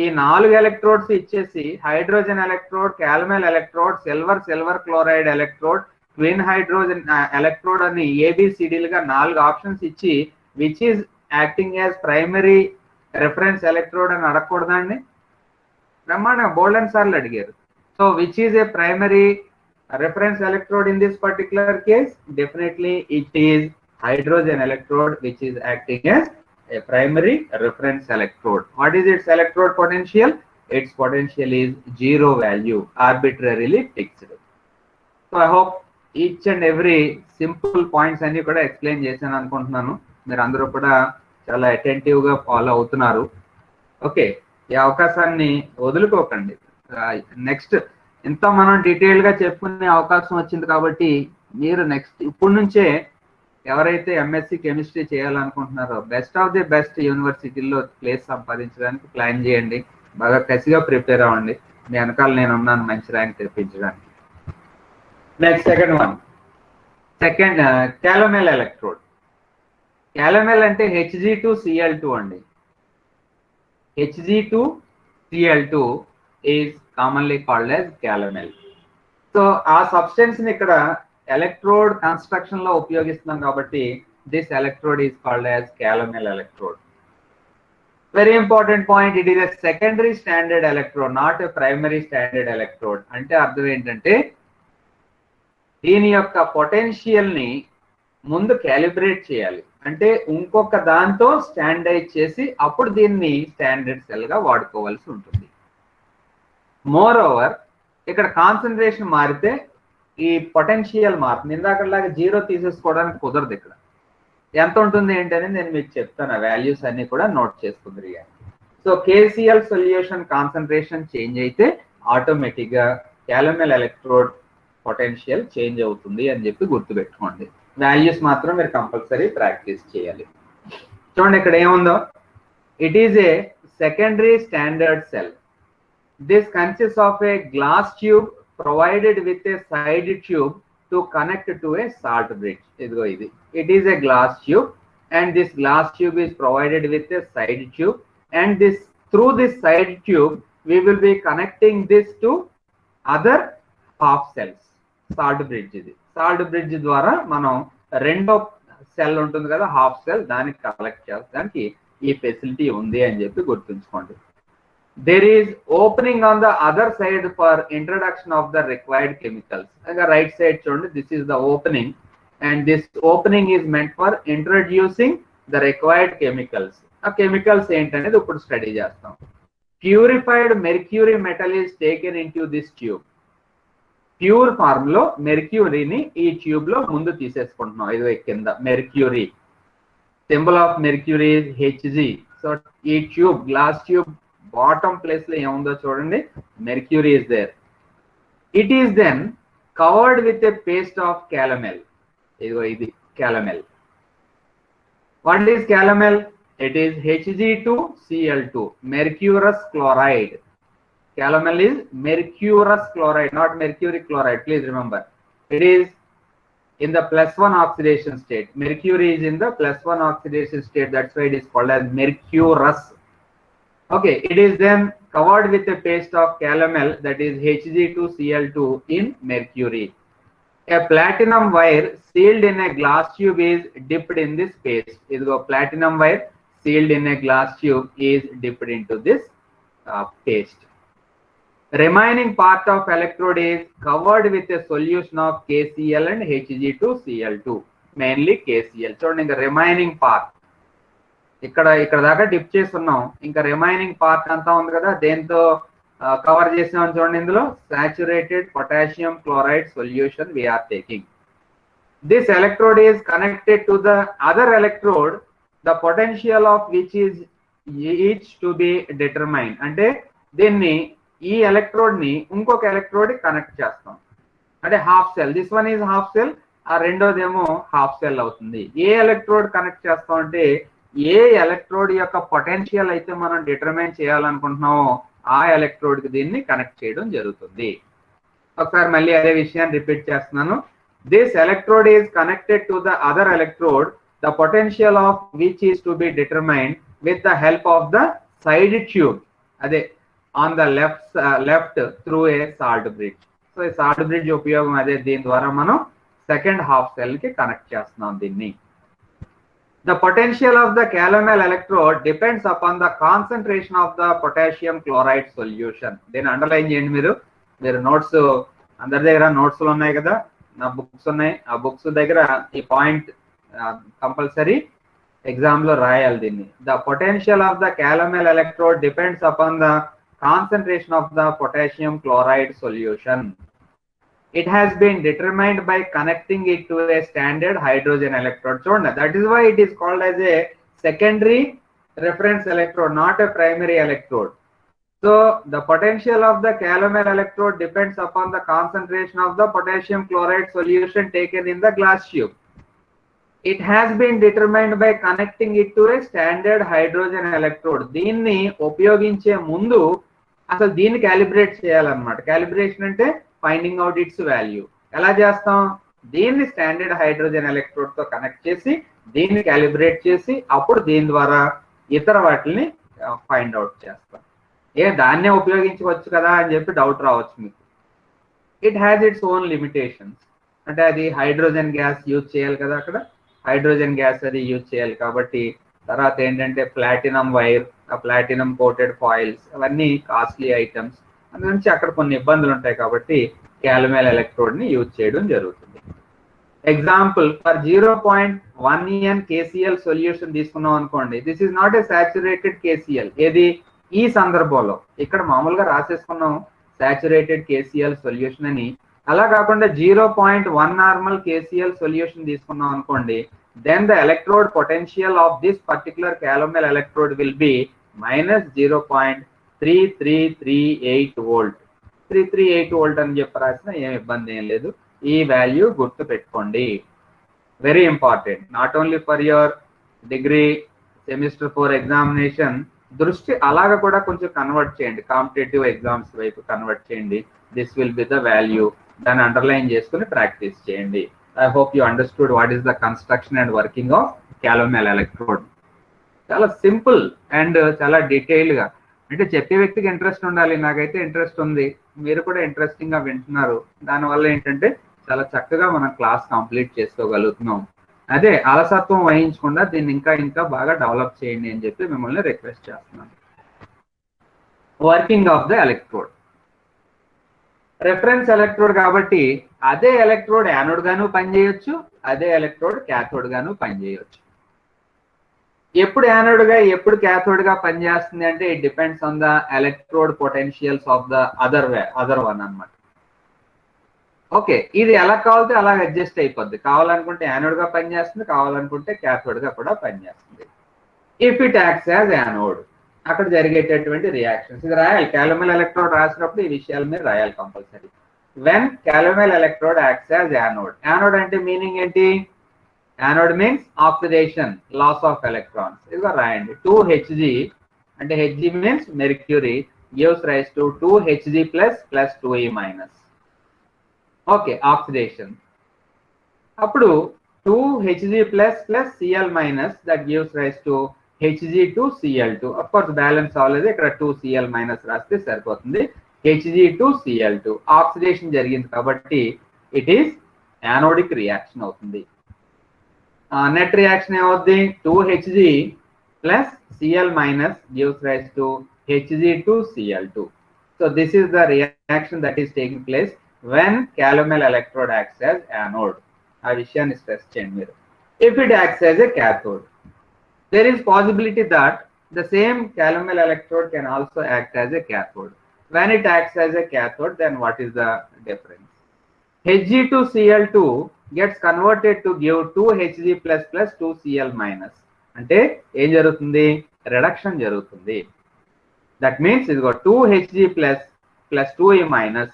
ఈ 4 ఎలక్ట్రోడ్స్ ఇచ్చేసి hydrogen electrode, calomel electrode, silver chloride electrode, twin hydrogen electrode అని ABCDలుగా 4 ఆప్షన్స్ ఇచ్చి which is acting as primary reference electrode అని అడగకూడదా అండి? బ్రహ్మాండ బోల్డెన్ సార్లు అడిగారు. So which is a primary reference electrode in this particular case? Definitely it is hydrogen electrode which is acting as a primary reference electrode. What is its electrode potential? Its potential is 0 value, arbitrarily fixed. So I hope each and every simple points అన్ని కూడా explain చేశాను అనుకుంటున్నాను. మీరు అందరూ కూడా చాలా attentive గా follow అవుతున్నారు. ఓకే, ఈ అవకాశాన్ని వదులుకోకండి. నెక్స్ట్ ఇంత మనం డీటెయిల్ గా చెప్పుకునే అవకాశం వచ్చింది కాబట్టి మీరు నెక్స్ట్ ఇప్పటి నుంచే ఎవరైతే ఎంఎస్సి కెమిస్ట్రీ చేయాలనుకుంటున్నారో బెస్ట్ ఆఫ్ ది బెస్ట్ యూనివర్సిటీల్లో ప్లేస్ సంపాదించడానికి ప్లాన్ చేయండి. బాగా కసిగా ప్రిపేర్ అవ్వండి. మీ వెనకాల నేను ఉన్నాను మంచి ర్యాంక్ తెప్పించడానికి. Next second one, calomel electrode. Calomel అంటే Hg2Cl2 అండి. Hg2Cl2 is commonly called as calomel. So ఆ సబ్స్టెన్స్ ని ఇక్కడ ఎలక్ట్రోడ్ కన్స్ట్రక్షన్ లో ఉపయోగిస్తున్నాం కాబట్టి this electrode is called as calomel electrode. Very important point, it is a secondary standard electrode, not a primary standard electrode. అంటే అర్థం ఏంటంటే దీని యొక్క పొటెన్షియల్ ని ముందు క్యాలిబ్రేట్ చేయాలి, అంటే ఇంకొక దాంతో స్టాండర్డైజ్ చేసి అప్పుడు దీన్ని స్టాండర్డ్ సెల్ గా వాడుకోవాల్సి ఉంటుంది. మోర్ ఓవర్ ఇక్కడ కాన్సన్ట్రేషన్ మారితే ఈ పొటెన్షియల్ మారుతుంది. ఇందాకలాగా 0 తీసేసుకోవడానికి కుదరదు. ఇక్కడ ఎంత ఉంటుంది ఏంటని నేను మీకు చెప్తాను. వాల్యూస్ అన్ని కూడా నోట్ చేసుకుందరు. So KCl solution concentration change అయితే ఆటోమేటిక్ గా క్యాలమెల్ ఎలక్ట్రోడ్ పొటెన్షియల్ చేంజ్ అవుతుంది అని చెప్పి గుర్తుపెట్టుకోండి. వాల్యూస్ మాత్రం మీరు కంపల్సరీ ప్రాక్టీస్ చేయాలి. చూడండి ఇక్కడ ఏముందో, it is a secondary standard cell. This consist of A glass tube provided with a side tube to connect to A salt bridge. ఇదిగో ఇది, it is a glass tube and this glass tube is provided with a side tube, and this through this side tube we will be connecting this to other half cells. Salt bridge ఇది. Salt bridge ద్వారా మనం రెండో cell ఉంటుంది కదా, half cell, దానికి collect చేస్తానికి ఈ facility ఉంది అని చెప్పి గుర్తుంచుకోండి. There is opening on the other side for introduction of the required chemicals. ఇంకా రైట్ సైడ్ చూడండి, this is the opening and this opening is meant for introducing the required chemicals. ఆ chemicals ఏంటనేది ఇప్పుడు study చేస్తాం. Purified mercury metal is taken into this tube. Pure form లో మెర్క్యూరీని ఈ tube లో ముందు తీసేసుకుంటున్నాం. ఇది కింద mercury, symbol of mercury Hg. సో ఈ tube, glass tube bottom place లో ఏముందో చూడండి, mercury is there. It is then covered with a paste of calomel. ఇదిగో ఇది calomel. What is calomel? It is Hg2Cl2, mercurous chloride. Calomel is mercurous chloride, not mercury chloride. Please remember, it is in the +1 oxidation state. Mercury is in the +1 oxidation state. That's why it is called as mercurous. Okay, it is then covered with a paste of calomel, that is Hg2Cl2 in mercury. A platinum wire sealed in a glass tube is dipped in this paste. Idigo platinum wire sealed in a glass tube is dipped into this paste. Remaining part of electrode is covered with a solution of KCl and Hg2Cl2, mainly KCl. So in the remaining part, ఇక్కడ దాకా dip చేస్తున్నాం, ఇంకా remaining part అంతా ఉంది కదా, దేంతో cover చేసాం చూడండి. ఇందులో saturated potassium chloride solution we are taking. This electrode is connected to the other electrode, the potential of which is each to be determined. అంటే దీన్ని, ఈ ఎలక్ట్రోడ్ ని ఇంకొక ఎలక్ట్రోడ్ కనెక్ట్ చేస్తాం. అంటే half cell, this one is half cell, ఆ రెండోదేమో half cell అవుతుంది. ఏ electrode connect చేస్తాం అంటే ఏ ఎలక్ట్రోడ్ యొక్క పొటెన్షియల్ అయితే మనం డిటర్మైన్ చేయాలనుకుంటున్నామో ఆ ఎలక్ట్రోడ్ కి దీన్ని కనెక్ట్ చేయడం జరుగుతుంది. ఒకసారి మళ్ళీ అదే విషయాన్ని రిపీట్ చేస్తున్నాను. This electrode is connected to the other electrode, the potential of which is to be determined with the help of the side tube, అదే on the left through a salt bridge. సో ఈ salt bridge ఉపయోగం అదే, దీని ద్వారా మనం second half cell కి connect చేస్తున్నాం దీన్ని. The potential of the calomel electrode depends upon the concentration of the potassium chloride solution. Then underline చేయండి. మీరు నోట్స్, అందరి దగ్గర నోట్స్లు ఉన్నాయి కదా, నా బుక్స్ ఉన్నాయి, ఆ బుక్స్ దగ్గర ఈ పాయింట్ కంపల్సరీ ఎగ్జామ్ లో రాయాలి దీన్ని. The potential of the calomel electrode depends upon the concentration of the potassium chloride solution. It has been determined by connecting it to a standard hydrogen electrode. Chudna, that is why it is called as a secondary reference electrode, not a primary electrode. So the potential of the calomel electrode depends upon the concentration of the potassium chloride solution taken in the glass tube. It has been determined by connecting it to a standard hydrogen electrode. దీన్ని ఉపయోగించే ముందు అసలు దీన్ని calibrate చేయాలన్నమాట. Calibration అంటే finding out it's value. ఎలా చేస్తాం? దీన్ని స్టాండర్డ్ హైడ్రోజన్ ఎలక్ట్రోడ్ తో కనెక్ట్ చేసి దీన్ని క్యాలిబ్రేట్ చేసి అప్పుడు దీని ద్వారా ఇతర వాటిని ఫైండ్ అవుట్ చేస్తాం. దాన్నే ఉపయోగించవచ్చు కదా అని చెప్పి డౌట్ రావచ్చు మీకు. It has its own limitations. అంటే అది హైడ్రోజన్ గ్యాస్ యూజ్ చేయాలి కదా, అక్కడ హైడ్రోజన్ గ్యాస్ అది యూజ్ చేయాలి కాబట్టి. తర్వాత ఏంటంటే ప్లాటినం వైర్, ఆ ప్లాటినం కోటెడ్ ఫాయిల్స్, అవన్నీ కాస్ట్లీ ఐటమ్స్. అందు నుంచి అక్కడ కొన్ని ఇబ్బందులు ఉంటాయి కాబట్టి క్యాలమెల్ ఎలక్ట్రోడ్ ని యూజ్ చేయడం జరుగుతుంది. ఎగ్జాంపుల్, ఫర్ 0.1 KCl సొల్యూషన్ తీసుకున్నాం అనుకోండి, this is not a saturated KCl. ఏది ఈ సందర్భంలో ఇక్కడ మామూలుగా రాసేసుకున్నాం సాచురేటెడ్ KCl సొల్యూషన్ అని. అలా కాకుండా 0.1 నార్మల్ KCl సొల్యూషన్ తీసుకున్నాం అనుకోండి, then the electrode potential of this particular calomel electrode will be minus 0.3338 volt. 338 volt అని చెప్పి రాసిన ఏం ఇబ్బంది ఏం లేదు. ఈ వాల్యూ గుర్తు పెట్టుకోండి. Very important, not only for your degree semester 4 examination. దృష్టి అలాగా కూడా కొంచెం కన్వర్ట్ చేయండి, కాంపిటేటివ్ ఎగ్జామ్స్ వైపు కన్వర్ట్ చేయండి. This will be the value. దాన్ని అండర్లైన్ చేసుకుని ప్రాక్టీస్ చేయండి. I hope you understood what is the construction and working of calomel electrode. చాలా సింపుల్ అండ్ చాలా డీటెయిల్ గా. అంటే చెప్పే వ్యక్తికి ఇంట్రెస్ట్ ఉండాలి. నాకైతే ఇంట్రెస్ట్ ఉంది, మీరు కూడా ఇంట్రెస్టింగ్ గా వింటున్నారు. దానివల్ల ఏంటంటే చాలా చక్కగా మనం క్లాస్ కంప్లీట్ చేసుకోగలుగుతున్నాం. అదే అలసత్వం వహించకుండా దీన్ని ఇంకా ఇంకా బాగా డెవలప్ చేయండి అని చెప్పి మిమ్మల్ని రిక్వెస్ట్ చేస్తున్నాను. Working of the electrode. Reference electrode కాబట్టి అదే ఎలక్ట్రోడ్ యానోడ్ గాను పనిచేయొచ్చు, అదే ఎలక్ట్రోడ్ క్యాథోడ్ గాను పనిచేయొచ్చు. ఎప్పుడు యానోడ్ గా ఎప్పుడు క్యాథోడ్ గా పనిచేస్తుంది అంటే it depends on the electrode potentials of the other one అన్నమాట. ఓకే, ఇది ఎలా కావాలితే అలా అడ్జస్ట్ అయిపోద్ది. కావాలనుకుంటే యానోడ్ గా పనిచేస్తుంది, కావాలనుకుంటే క్యాథోడ్ గా కూడా పనిచేస్తుంది. If it acts as anode, అక్కడ జరిగేటటువంటి రియాక్షన్స్ ఇది రాయాలి. క్యాలమెల్ ఎలక్ట్రోడ్ రాసినప్పుడు ఈ విషయాల మీద రాయాలి compulsory. When calomel electrode acts as anode. Anode అంటే మీనింగ్ ఏంటి? Anode means oxidation, loss of electrons. ఇదిగో రాయండి. 2Hg అంటే Hg means mercury, gives rise to 2Hg plus 2e minus. Okay, oxidation. అప్పుడు 2Hg plus Cl minus that gives rise to Hg2Cl2. Of course balance అవ్వలేదు, ఇక్కడ 2Cl minus రాస్తే సరిపోతుంది. Hg2Cl2 oxidation జరిగింది కాబట్టి ఇట్ ఈస్ యానోడిక్ రియాక్షన్ అవుతుంది. Net reaction ఏమవుద్ది? 2Hg plus Cl minus gives rise to Hg2Cl2. So this is the reaction that is taking place when calomel electrode acts as anode. ఆ విషయాన్ని stress చేయండి మీరు. If it acts as a cathode, there is possibility that the same calomel electrode can also act as a cathode. When it acts as a cathode, then what is the difference? Hg2Cl2 gets converted to give 2Hg plus 2Cl minus. అంటే ఏం జరుగుతుంది? Reduction జరుగుతుంది. That means it got 2Hg plus 2e minus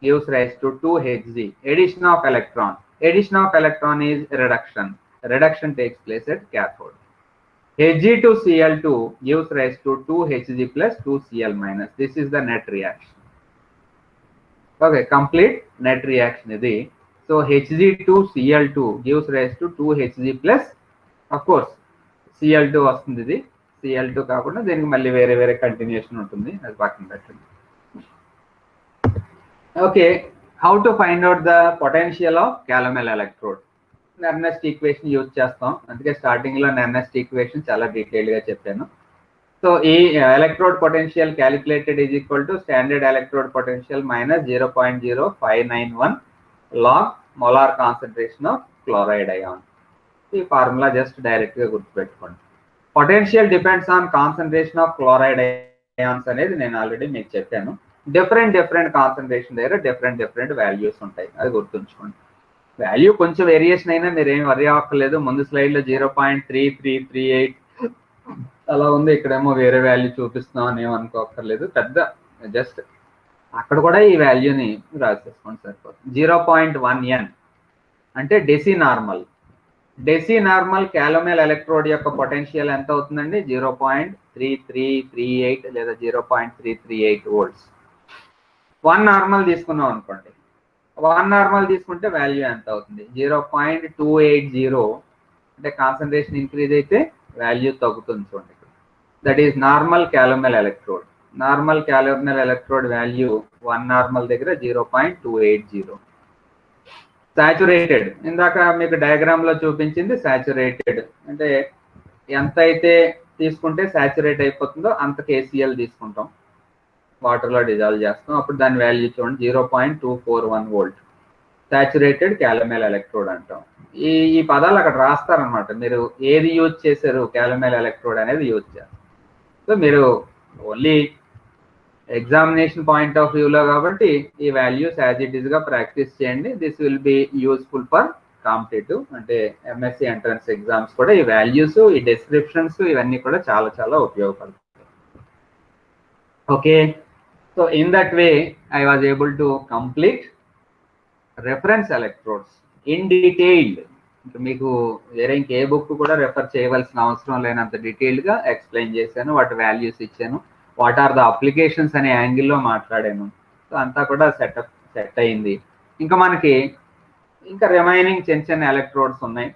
gives rise to 2Hg. Addition of electron. Addition of electron is reduction. Reduction takes place at cathode. Hg2Cl2 gives rise to 2Hg plus 2Cl minus. This is the net reaction. Okay, complete net reaction idi. So Hg2Cl2 gives rise to 2Hg plus, of course, Cl2 వస్తుంది. ఇది Cl2 కాకుండా దీనికి మళ్ళీ వేరే వేరే continuation ఉంటుంది, అది పక్కన పెట్టండి. Okay, how to find out the potential of calomel electrode. నెర్నెస్ట్ equation use చేస్తాం, అందుకే స్టార్టింగ్ లో నెర్నెస్ట్ ఈక్వేషన్ చాలా డీటెయిల్ గా చెప్పాను. సో ఈ electrode potential calculated is equal to standard electrode potential minus 0.0591 log molar concentration of chloride ion. ఈ formula just direct గా గుర్తుపెట్టుకోండి. Potential depends on concentration of chloride ions అనేది నేను ఆల్రెడీ మీకు చెప్పాను. డిఫరెంట్ కాన్సన్ట్రేషన్ దగ్గర డిఫరెంట్ వాల్యూస్ ఉంటాయి, అది గుర్తుంచుకోండి. వాల్యూ కొంచెం వేరియేషన్ అయినా మీరు ఏం వరి అవ్వక్కర్లేదు. ముందు స్లైడ్లో 0.3338 అలా ఉంది, ఇక్కడేమో వేరే వాల్యూ చూపిస్తున్నాం అని ఏమనుకోక్కర్లేదు. పెద్ద జస్ట్ అక్కడ కూడా ఈ వాల్యూని రాసేసుకోండి సరిపోతుంది. 0.1n అంటే deci normal. Deci normal calomel electrode యొక్క పొటెన్షియల్ ఎంత అవుతుందండి? 0.3338 లేదా 0.338 వోల్ట్స్. 1 నార్మల్ తీసుకున్నాం అనుకోండి, 1 నార్మల్ తీసుకుంటే వాల్యూ ఎంత అవుతుంది? 0.280. అంటే కాన్సన్ట్రేషన్ ఇంక్రీజ్ అయితే వాల్యూ తగ్గుతుంది చూడండి. That is normal calomel electrode. Normal calomel electrode value 1 normal దగ్గర 0.280. సాచురేటెడ్, ఇందాక మీకు డయాగ్రామ్ లో చూపించింది సాచురేటెడ్. అంటే ఎంత అయితే తీసుకుంటే సాచురేట్ అయిపోతుందో అంత కేసీఎల్ తీసుకుంటాం, వాటర్లో డిజాల్వ్ చేస్తాం, అప్పుడు దాని వాల్యూ చూడండి 0.241 వోల్ట్. సాచురేటెడ్ క్యాలోమెల్ ఎలక్ట్రోడ్ అంటాం. ఈ పదాలు అక్కడ రాస్తారనమాట, మీరు ఏది యూజ్ చేశారు క్యాలోమెల్ ఎలక్ట్రోడ్ అనేది యూజ్ చేస్తారు. సో మీరు ఓన్లీ ఎగ్జామినేషన్ పాయింట్ ఆఫ్ వ్యూలో కాబట్టి ఈ వాల్యూస్ యాజ్ ఇట్ ఈస్ గా ప్రాక్టీస్ చేయండి. This will be useful for competitive, అంటే ఎంఎస్సి ఎంట్రన్స్ ఎగ్జామ్స్ కూడా ఈ వాల్యూస్, ఈ డిస్క్రిప్షన్స్ ఇవన్నీ కూడా చాలా ఉపయోగపడతాయి. Okay, so in that way I was able to complete reference electrodes in detailed. మీకు వేరే ఇంకే బుక్ కూడా రెఫర్ చేయవలసిన అవసరం లేనంత డీటెయిల్డ్గా ఎక్స్ప్లెయిన్ చేశాను, వాటి వాల్యూస్ ఇచ్చాను, వాట్ ఆర్ ద అప్లికేషన్స్ అనే యాంగిల్లో మాట్లాడాను. సో అంతా కూడా సెట్ అయింది. ఇంకా మనకి ఇంకా రిమైనింగ్ చిన్న ఎలక్ట్రోడ్స్ ఉన్నాయి,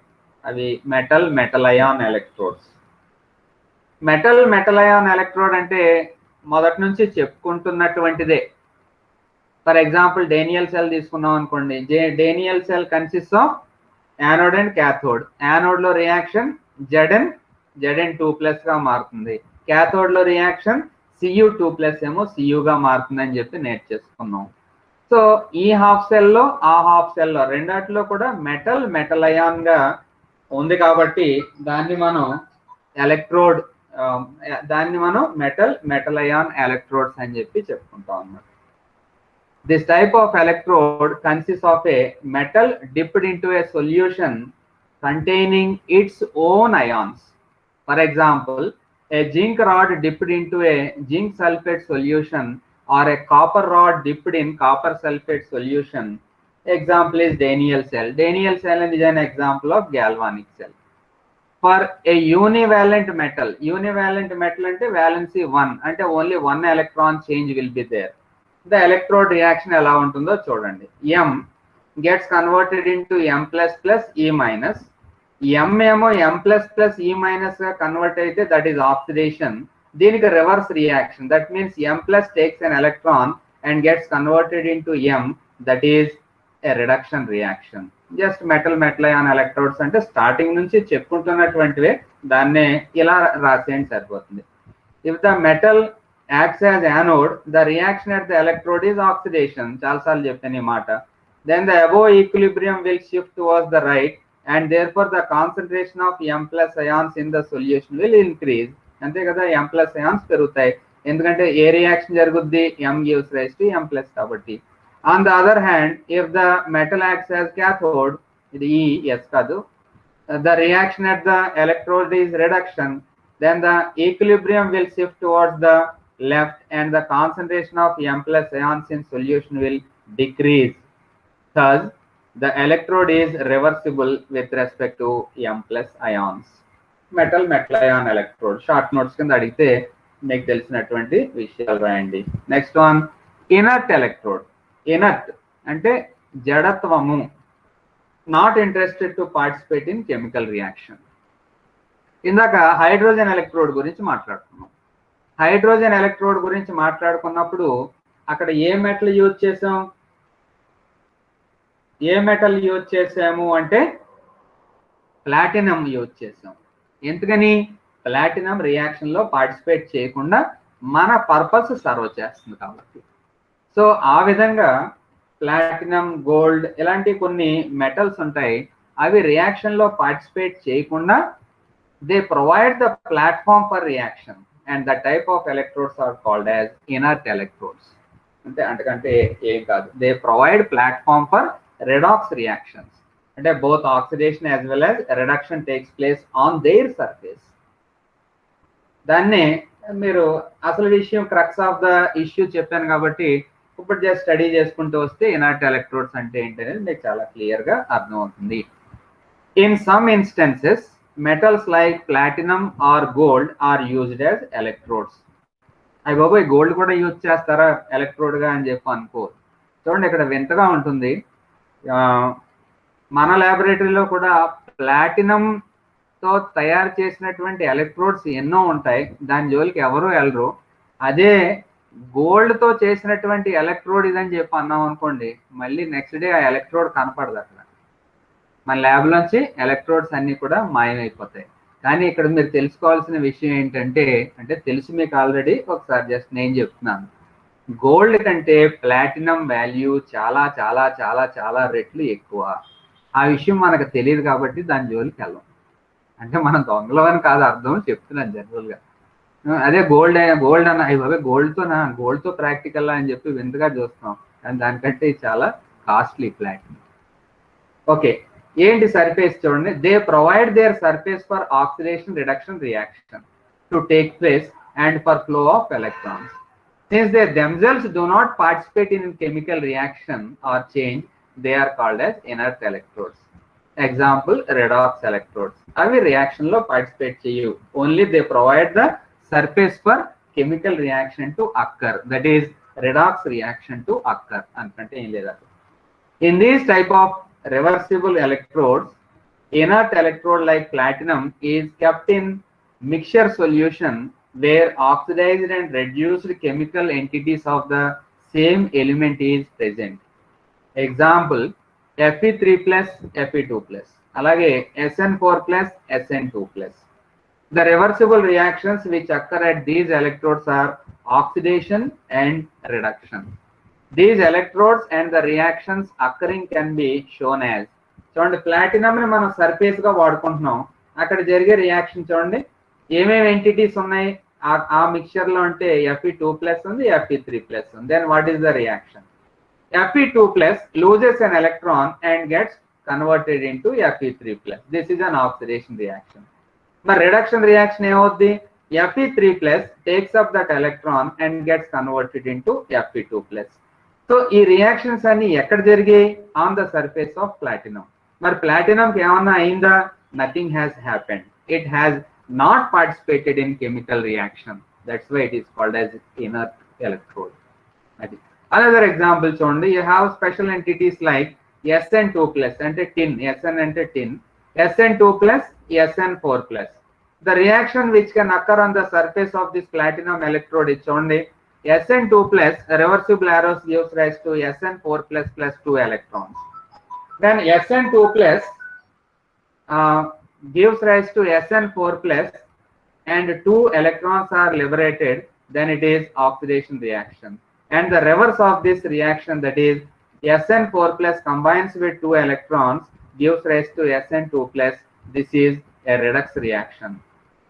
అవి metal ion electrodes. Metal ion electrode అంటే మొదటి నుంచి చెప్పుకుంటున్నటువంటిదే. ఫర్ ఎగ్జాంపుల్ డేనియల్ సెల్ తీసుకున్నాం అనుకోండి, Daniell cell consist of anode and cathode. Anode లో రియాక్షన్ Zn2+ గా మారుతుంది, క్యాథోడ్ లో రియాక్షన్ Cu2+ ఏమో Cu గా మారుతుంది అని చెప్పి నేర్చేసుకున్నాం. సో ఈ హాఫ్ సెల్ లో ఆ హాఫ్ సెల్ లో రెండాటిలో కూడా మెటల్ అయాన్ గా ఉంది కాబట్టి దాన్ని మనం మెటల్ అయాన్ ఎలక్ట్రోడ్స్ అని చెప్పి చెప్పుకుంటాం అన్నమాట. This type of electrode consists of a metal dipped into a solution containing its own ions. For example, a zinc rod dipped into a zinc sulfate solution or a copper rod dipped in copper sulfate solution. Example is Daniell cell. Daniell cell is an example of galvanic cell. For a univalent metal ante valency 1 ante only one electron change will be there. The electrode reaction ఎలా ఉంటుందో చూడండి. M gets converted into M++ E-. M ఏమో M++ E- గా convert అయితే that is oxidation. దీనికి reverse reaction, that means M+ takes an electron and gets converted into M, that is a reduction reaction. Just metal ion electrodes అంటే starting నుంచి చెప్పుకుంటున్నటువంటివే, దాన్నే ఇలా రాసేయండి సరిపోతుంది. If the metal acts as anode, the reaction at the electrode is oxidation. చాలాసార్లు చెప్పాను ఈ మాట. Then the above equilibrium will shift towards the right and therefore the concentration of M+ ions in the solution will increase. అంతే కదా, M+ ions పెరుగుతాయి, ఎందుకంటే ఏ reaction జరుగుద్ది, M gives rise to M+ కాబట్టి. On the other hand, if the metal acts as cathode, ఇది S కాదు, the reaction at the electrode is reduction, then the equilibrium will shift towards the left and the concentration of M+ ions in solution will decrease. Thus, the electrode is reversible with respect to M+ ions. Metal ion electrode short notes కింద అడిగితే మీకు తెలిసినటువంటి విషయాలు రాయండి. Next one inert electrode. Inert అంటే జడత్వము, not interested to participate in chemical reaction. ఇందాక hydrogen electrode గురించి మాట్లాడుకున్నాం. హైడ్రోజన్ ఎలక్ట్రోడ్ గురించి మాట్లాడుకున్నప్పుడు అక్కడ ఏ మెటల్ యూజ్ చేసాము అంటే ప్లాటినం యూజ్ చేసాం. ఎందుకని? ప్లాటినం రియాక్షన్ లో పార్టిసిపేట్ చేయకుండా మన పర్పస్ సర్వ్ చేస్తుంది కాబట్టి. సో ఆ విధంగా ప్లాటినం, గోల్డ్ ఇలాంటి కొన్ని మెటల్స్ ఉంటాయి, అవి రియాక్షన్ లో పార్టిసిపేట్ చేయకుండా they provide the platform for reaction. And the type of electrodes are called as inert electrodes. అంటే అంతకంటే ఏం కాదు. They provide platform for redox reactions, అంటే both oxidation as well as reduction takes place on their surface. దాన్నే మీరు అసలు విషయం crux of the issue చెప్పాను కాబట్టి ఇప్పుడు జస్ట్ స్టడీ చేసుకుంటూ వస్తే ఇనర్ట్ ఎలక్ట్రోడ్స్ అంటే ఏంటి అనేది మీకు చాలా క్లియర్గా అర్థమవుతుంది. In some instances metals like platinum or gold are used as electrodes. అవి బాబోయ్ గోల్డ్ కూడా యూజ్ చేస్తారా ఎలక్ట్రోడ్గా అని చెప్పి అనుకో. చూడండి ఇక్కడ వింతగా ఉంటుంది. మన ల్యాబొరేటరీలో కూడా ప్లాటినంతో తయారు చేసినటువంటి ఎలక్ట్రోడ్స్ ఎన్నో ఉంటాయి, దాని జోలికి ఎవరు వెళ్ళరు. అదే గోల్డ్తో చేసినటువంటి ఎలక్ట్రోడ్ ఇదని చెప్పి అన్నాం అనుకోండి, మళ్ళీ నెక్స్ట్ డే ఆ ఎలక్ట్రోడ్ కనపడదు అక్కడ. మన ల్యాబ్లోంచి ఎలక్ట్రోడ్స్ అన్నీ కూడా మాయమైపోతాయి. కానీ ఇక్కడ మీరు తెలుసుకోవాల్సిన విషయం ఏంటంటే, అంటే తెలుసు మీకు ఆల్రెడీ, ఒకసారి జస్ట్ నేను చెప్తున్నాను. గోల్డ్ కంటే ప్లాటినం వాల్యూ చాలా చాలా చాలా చాలా రెట్లు ఎక్కువ. ఆ విషయం మనకు తెలియదు కాబట్టి దాని జోలికి వెళ్ళం. అంటే మనం దొంగలు అని కాదు అర్థం, చెప్తున్నాను జనరల్గా. అదే గోల్డ్ అన్న అవి గోల్డ్తో ప్రాక్టికల్ అని చెప్పి వింతగా చూస్తాం, కానీ దానికంటే చాలా కాస్ట్లీ ప్లాటినం. ఓకే, ఏంటి సర్ఫేస్ చూడండి. They provide their surface for oxidation reduction reaction to take place and for flow of electrons. Since they themselves do not participate in chemical reaction or change, they are called as inert electrodes. Example, redox electrodes. Avi reaction lo participate cheyu. Only they provide the surface for chemical reaction to occur. That is redox reaction to occur. Ankante em ledha. In these type of reversible electrodes, inert electrode like platinum is kept in mixture solution where oxidized and reduced chemical entities of the same element is present. Example, Fe3 plus Fe2 plus, alage SN4 plus SN2 plus. The reversible reactions which occur at these electrodes are oxidation and reduction. These electrodes and the reactions occurring can be shown as, చూడండి platinum ని మనం surface గా వాడుకుంటున్నాం, అక్కడ జరిగే reaction చూడండి ఏమేమి entities ఉన్నాయి ఆ మిక్చర్ లో. అంటే Fe2 ప్లస్ ఉంది, Fe3 ప్లస్ ఉంది. Then what is the reaction? Fe2 plus loses an electron and gets converted into Fe3 plus. This is an oxidation reaction. మరి రిడక్షన్ రియాక్షన్ ఏమవుద్ది? Fe3 plus takes up that electron and gets converted into Fe2 plus. So ఈ reactions అన్ని ఎక్కడ జరిగాయి? On the surface of platinum. మరి ప్లాటినంకి ఏమన్నా అయిందా? Nothing has happened. It has not participated in chemical reaction. That's why it is called as inert electrode. Another example chudandi, you have special entities like SN2 plus ante tin, SN ante tin, SN2 plus SN4 plus. The reaction which can occur on the surface of this platinum electrode is chudandi, SN2 plus reversible arrows gives rise to SN4 plus plus 2 electrons. Then SN2 plus gives rise to SN4 plus and 2 electrons are liberated, then it is oxidation reaction. And the reverse of this reaction, that is SN4 plus combines with 2 electrons gives rise to SN2 plus. This is a redox reaction.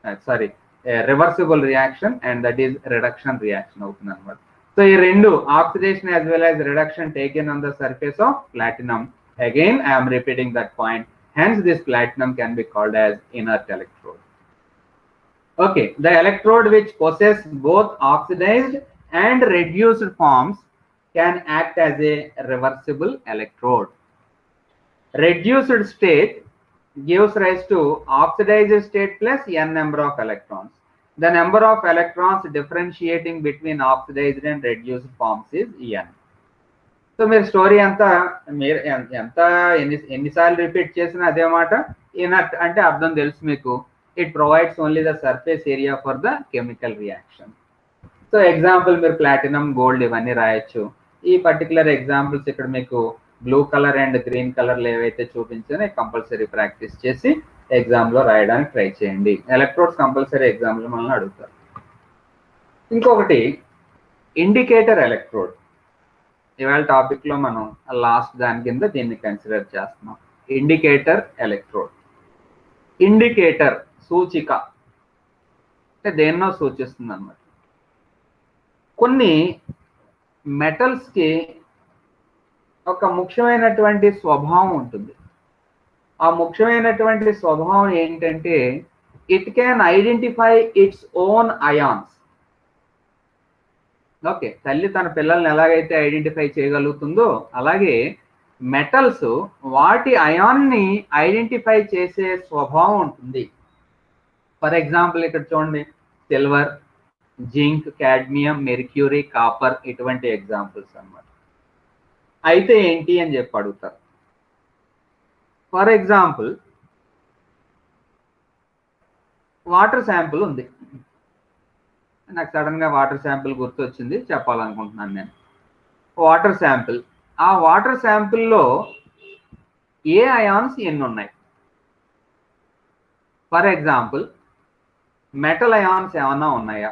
A reversible reaction, and that is reduction reaction. So ఈ రెండు oxidation as well as reduction taken on the surface of platinum. Again I am repeating that point. Hence, this platinum can be called as inert electrode. Okay, the electrode which possess both oxidized and reduced forms can act as a reversible electrode. Reduced state gives rise to oxidized state plus n number of electrons. The number of electrons differentiating between oxidized and reduced forms is n. So మీరు story అంతా మీరు ఎంత ఎన్నిసార్లు repeat చేసినా అదే మాట. Inert అంటే అర్థం తెలుసు మీకు. It provides only the surface area for the chemical reaction. So example మీరు ప్లాటినం, గోల్డ్ ఇవన్నీ రాయొచ్చు. ఈ పర్టికులర్ ఎగ్జాంపుల్స్ ఇక్కడ మీకు బ్లూ కలర్ అండ్ గ్రీన్ కలర్లు ఏవైతే చూపించానో కంపల్సరీ ప్రాక్టీస్ చేసి ఎగ్జామ్లో రాయడానికి ట్రై చేయండి. ఎలక్ట్రోడ్స్ కంపల్సరీ ఎగ్జామ్లో మనల్ని అడుగుతారు. ఇంకొకటి ఇండికేటర్ ఎలక్ట్రోడ్. ఇవాళ టాపిక్ లో మనం లాస్ట్ దాని కింద దీన్ని కన్సిడర్ చేస్తున్నాం. Indicator electrode. ఇండికేటర్ సూచిక అంటే దేన్నో సూచిస్తుంది అన్నమాట. కొన్ని మెటల్స్కి ఒక ముఖ్యమైనటువంటి స్వభావం ఉంటుంది. ఆ ముఖ్యమైనటువంటి స్వభావం ఏంటంటే it can identify its own ions. Okay, తల్లి తన పిల్లల్ని ఎలాగైతే ఐడెంటిఫై చేయగలుగుతుందో అలాగే మెటల్స్ వాటి అయాన్ని ఐడెంటిఫై చేసే స్వభావం ఉంటుంది. ఫర్ ఎగ్జాంపుల్ ఇక్కడ చూడండి, silver, zinc, cadmium, mercury, copper, ఇటువంటి ఎగ్జాంపుల్స్ అన్నమాట. అయితే ఏంటి అని చెప్పి అడుగుతారు. ఫర్ ఎగ్జాంపుల్ వాటర్ శాంపుల్ ఉంది. నాకు సడన్ గా వాటర్ శాంపుల్ గుర్తొచ్చింది, చెప్పాలనుకుంటున్నాను నేను. వాటర్ శాంపుల్, ఆ వాటర్ శాంపుల్లో ఏ అయాన్స్ ఎన్ని ఉన్నాయి? ఫర్ ఎగ్జాంపుల్ మెటల్ అయాన్స్ ఏమన్నా ఉన్నాయా,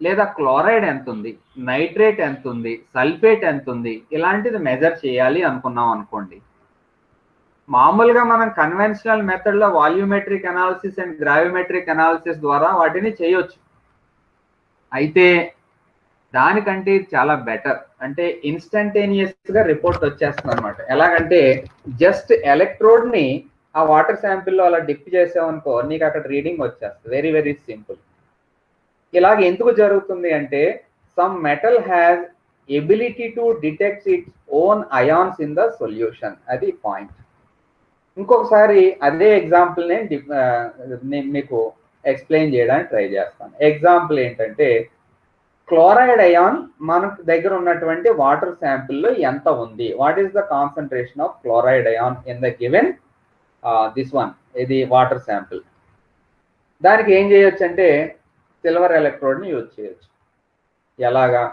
లేదా క్లోరైడ్ ఎంత ఉంది, నైట్రేట్ ఎంత ఉంది, సల్ఫేట్ ఎంత ఉంది, ఇలాంటిది మెజర్ చేయాలి అనుకున్నాం అనుకోండి. మామూలుగా మనం కన్వెన్షనల్ మెథడ్లో volumetric analysis and gravimetric analysis ద్వారా వాటిని చేయొచ్చు. అయితే దానికంటే చాలా బెటర్, అంటే ఇన్స్టంటేనియస్ గా రిపోర్ట్ వచ్చేస్తుంది అనమాట. ఎలాగంటే జస్ట్ ఎలక్ట్రోడ్ ని ఆ వాటర్ శాంపిల్లో అలా డిప్ చేసామనుకో, నీకు అక్కడ రీడింగ్ వచ్చేస్తుంది. Very very simple. ఇలాగ ఎందుకు జరుగుతుంది అంటే some metal has ability to detect its own ions in the solution. అది పాయింట్. ఇంకొకసారి అదే ఎగ్జాంపుల్ నేను మీకు ఎక్స్ప్లెయిన్ చేయడానికి ట్రై చేస్తాను. ఎగ్జాంపుల్ ఏంటంటే క్లోరైడ్ అయాన్ మన దగ్గర ఉన్నటువంటి వాటర్ శాంపిల్లో ఎంత ఉంది, what is the concentration of chloride ion in the given this one, ఇది వాటర్ శాంపిల్. దానికి ఏం చేయొచ్చు అంటే సిల్వర్ ఎలక్ట్రోడ్ని యూజ్ చేయొచ్చు. ఎలాగా?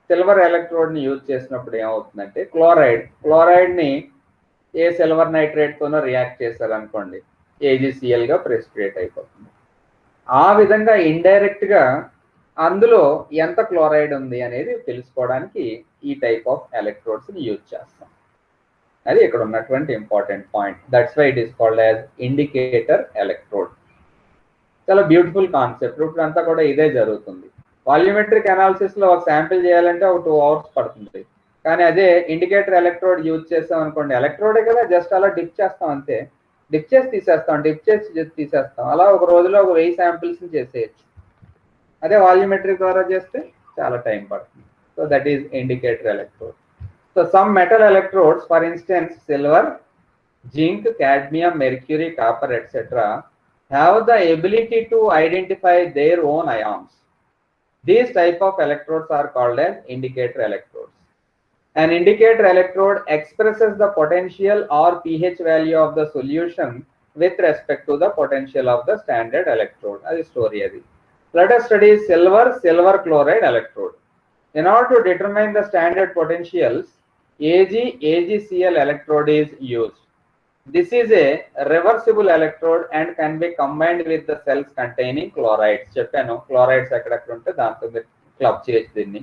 సిల్వర్ ఎలక్ట్రోడ్ని యూజ్ చేసినప్పుడు ఏమవుతుందంటే క్లోరైడ్ని ఏ సిల్వర్ నైట్రేట్తోనో రియాక్ట్ చేశారనుకోండి, AgClగా ప్రెసిపిటేట్ అయిపోతుంది. ఆ విధంగా ఇండైరెక్ట్గా అందులో ఎంత క్లోరైడ్ ఉంది అనేది తెలుసుకోవడానికి ఈ టైప్ ఆఫ్ ఎలక్ట్రోడ్స్ని యూజ్ చేస్తాం. అది ఇక్కడ ఉన్నటువంటి important point. That's why it is called as indicator electrode. చాలా బ్యూటిఫుల్ కాన్సెప్ట్. ఇప్పుడు అంతా కూడా ఇదే జరుగుతుంది. వాల్యూమెట్రిక్ అనాలిసిస్ లో ఒక శాంపిల్ చేయాలంటే ఒక 2 hours పడుతుంది. కానీ అదే ఇండికేటర్ ఎలక్ట్రోడ్ యూజ్ చేస్తాం అనుకోండి, ఎలక్ట్రోడే కదా, జస్ట్ అలా డిప్ చేస్తాం అంతే. డిప్ చేసి తీసేస్తాం. అలా ఒక రోజులో ఒక 1000 శాంపిల్స్ చేసేయచ్చు. అదే వాల్యూమెట్రిక్ ద్వారా చేస్తే చాలా టైం పడుతుంది. So that is indicator electrode. So some metal electrodes, for instance silver, zinc, cadmium, mercury, copper, etc. have the ability to identify their own ions. These type of electrodes are called as indicator electrodes. An indicator electrode expresses the potential or pH value of the solution with respect to the potential of the standard electrode. That is story. Let us study silver chloride electrode. In order to determine the standard potentials, AgCl electrode is used. This is a reversible electrode and can be combined with the cells containing chlorides. Cheppanu chlorides akkadakku unte danto club cheyachu dinni.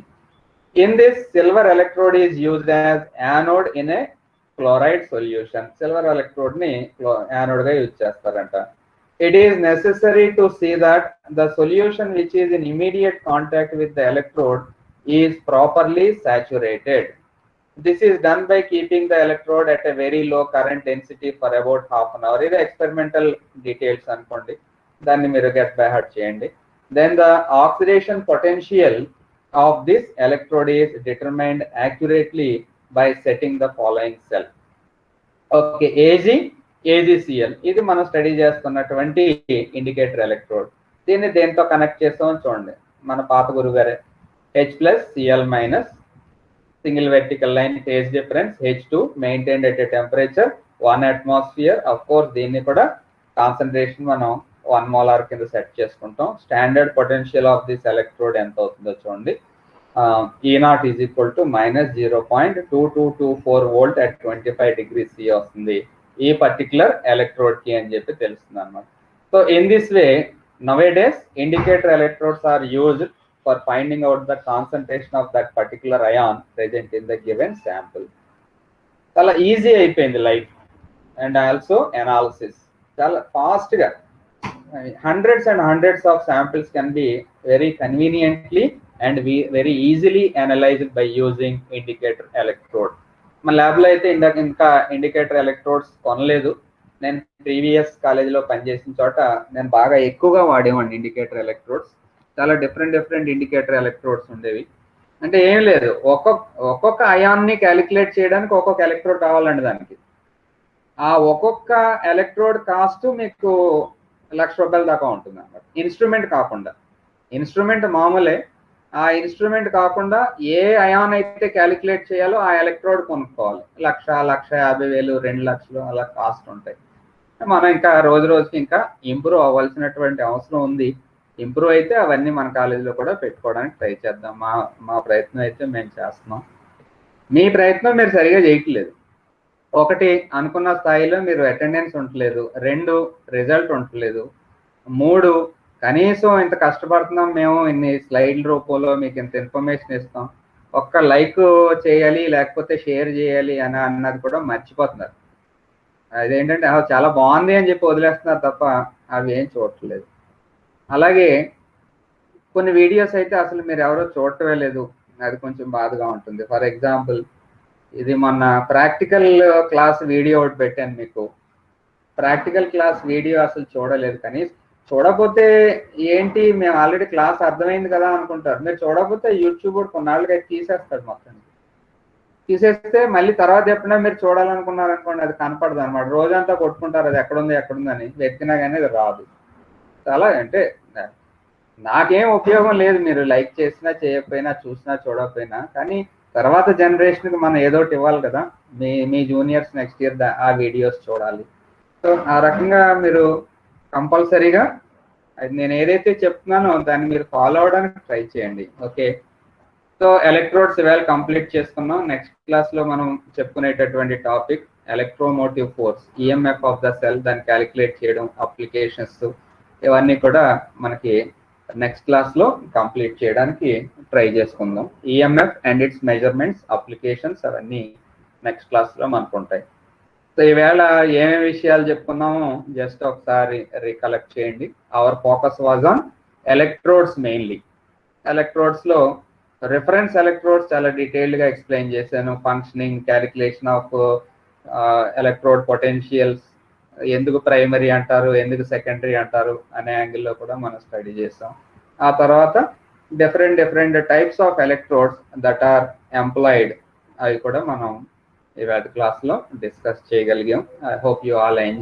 In this, silver electrode is used as anode in a chloride solution. Silver electrode ni anode ga use chestaranta. It is necessary to see that the solution which is in immediate contact with the electrode is properly saturated. This is done by keeping the electrode at a very low current density for about half an hour. This experimental details anukondi, danni meeru get by heart cheyandi. Then the oxidation potential of this electrode is determined accurately by setting the following cell. Okay, AgCl ఇది మనం study చేస్తున్నటువంటి indicator electrode. దీన్ని దేంతో connect చేస్తామని చూడండి. మన పాత గురువు గారే H+Cl- single vertical line phase difference, H2 maintained at a temperature 1 atmosphere. Of course దీన్ని కూడా కాన్సన్ట్రేషన్ మనం 1 molar కింద సెట్ చేసుకుంటాం. Standard potential of this electrode ఎంత అవుతుందో చూడండి. E0 is equal to -0.2224 volt at 25 degrees C వస్తుంది ఈ పర్టికులర్ ఎలక్ట్రోడ్ కి అని చెప్పి తెలుస్తుంది అన్నమాట. So in this way nowadays indicator electrodes are used for finding out the concentration of that particular ion present in the given sample. చాలా easy అయిపోయింది life and also analysis చాలా ఫాస్ట్గా. hundreds and hundreds of samples can be very conveniently and we very easily analyzed by using indicator electrode. మా ల్యాబ్లో అయితే ఇంకా indicator electrodes కొనలేదు. నేను ప్రీవియస్ కాలేజీలో పనిచేసిన చోట నేను బాగా ఎక్కువగా వాడేవాడిని ఇండికేటర్ ఎలక్ట్రోడ్స్. చాలా డిఫరెంట్ ఇండికేటర్ ఎలక్ట్రోడ్స్ ఉండేవి. అంటే ఏం లేదు, ఒక్కొక్క అయాన్ని క్యాలిక్యులేట్ చేయడానికి ఒక్కొక్క ఎలక్ట్రోడ్ కావాలండి దానికి. ఆ ఒక్కొక్క ఎలక్ట్రోడ్ కాస్ట్ మీకు ₹1,00,000 దాకా ఉంటుంది అన్నమాట. ఇన్స్ట్రుమెంట్ కాకుండా. ఇన్స్ట్రుమెంట్ మామూలే, ఆ ఇన్స్ట్రుమెంట్ కాకుండా ఏ అయాన్ అయితే క్యాలిక్యులేట్ చేయాలో ఆ ఎలక్ట్రోడ్ కొనుక్కోవాలి. 1,00,000, 1,50,000, 2,00,000 అలా కాస్ట్ ఉంటాయి. మనం ఇంకా రోజుకి ఇంకా ఇంప్రూవ్ అవ్వాల్సినటువంటి అవసరం ఉంది. ఇంప్రూవ్ అయితే అవన్నీ మన కాలేజీలో కూడా పెట్టుకోవడానికి ట్రై చేద్దాం. మా ప్రయత్నం అయితే మేము చేస్తున్నాం. మీ ప్రయత్నం మీరు సరిగా చేయట్లేదు. 1, అనుకున్న స్థాయిలో మీరు అటెండెన్స్ ఉండలేదు. 2, రిజల్ట్ ఉండలేదు. 3, కనీసం ఇంత కష్టపడుతున్నాం మేము, ఇన్ని స్లైడ్ల రూపంలో మీకు ఇంత ఇన్ఫర్మేషన్ ఇస్తాం, ఒక్క లైక్ చేయాలి లేకపోతే షేర్ చేయాలి అన్నది కూడా మర్చిపోతున్నారు. అదేంటంటే చాలా బాగుంది అని చెప్పి వదిలేస్తున్నారు తప్ప అవి ఏం చూడట్లేదు. అలాగే కొన్ని వీడియోస్ అయితే అసలు మీరు ఎవరో చూడటమే లేదు, అది కొంచెం బాధగా ఉంటుంది. ఫర్ ఎగ్జాంపుల్, ఇది మొన్న ప్రాక్టికల్ క్లాస్ వీడియో ఒకటి పెట్టాను మీకు. ప్రాక్టికల్ క్లాస్ వీడియో అసలు చూడలేదు. కానీ చూడకపోతే ఏంటి, మేము ఆల్రెడీ క్లాస్ అర్థమైంది కదా అనుకుంటారు. మీరు చూడకపోతే యూట్యూబ్ కొన్నాళ్ళకి తీసేస్తాడు మొత్తం. తీసేస్తే మళ్ళీ తర్వాత ఎప్పుడైనా మీరు చూడాలనుకున్నారనుకోండి, అది కనపడదు అనమాట. రోజంతా కొట్టుకుంటారు అది ఎక్కడుందని, వెతికినా కానీ అది రాదు. చాలా అంటే నాకేం ఉపయోగం లేదు, మీరు లైక్ చేసినా చేయకపోయినా, చూసినా చూడకపోయినా. కానీ తర్వాత జనరేషన్కి మనం ఏదో ఒకటి ఇవ్వాలి కదా. మీ జూనియర్స్ నెక్స్ట్ ఇయర్ ఆ వీడియోస్ చూడాలి. సో ఆ రకంగా మీరు కంపల్సరీగా నేను ఏదైతే చెప్తున్నానో దాన్ని మీరు ఫాలో అవడానికి ట్రై చేయండి. ఓకే, సో ఎలక్ట్రోడ్స్ ఇవాళ కంప్లీట్ చేసుకున్నాం. నెక్స్ట్ క్లాస్లో మనం చెప్పుకునేటటువంటి topic electromotive force, EMF of the cell, దాన్ని క్యాలిక్యులేట్ చేయడం, అప్లికేషన్స్, ఇవన్నీ కూడా మనకి నెక్స్ట్ క్లాస్లో కంప్లీట్ చేయడానికి ట్రై చేసుకుందాం. EMF and its measurements, applications, అవన్నీ నెక్స్ట్ క్లాస్లో మనకు ఉంటాయి. సో ఈవేళ ఏమేమి విషయాలు చెప్పుకున్నామో జస్ట్ ఒకసారి రీకలెక్ట్ చేయండి. Our focus was on electrodes mainly. ఎలక్ట్రోడ్స్లో రిఫరెన్స్ ఎలక్ట్రోడ్స్ చాలా డీటెయిల్డ్గా ఎక్స్ప్లెయిన్ చేశాను. Functioning, calculation of electrode potentials, ఎందుకు ప్రైమరీ అంటారు, ఎందుకు సెకండరీ అంటారు అనే యాంగిల్లో కూడా మనం స్టడీ చేస్తాం. ఆ తర్వాత different types of electrodes that are employed, అవి కూడా మనం ఇవాళ క్లాస్లో డిస్కస్ చేయగలిగాం. I hope you all enjoy.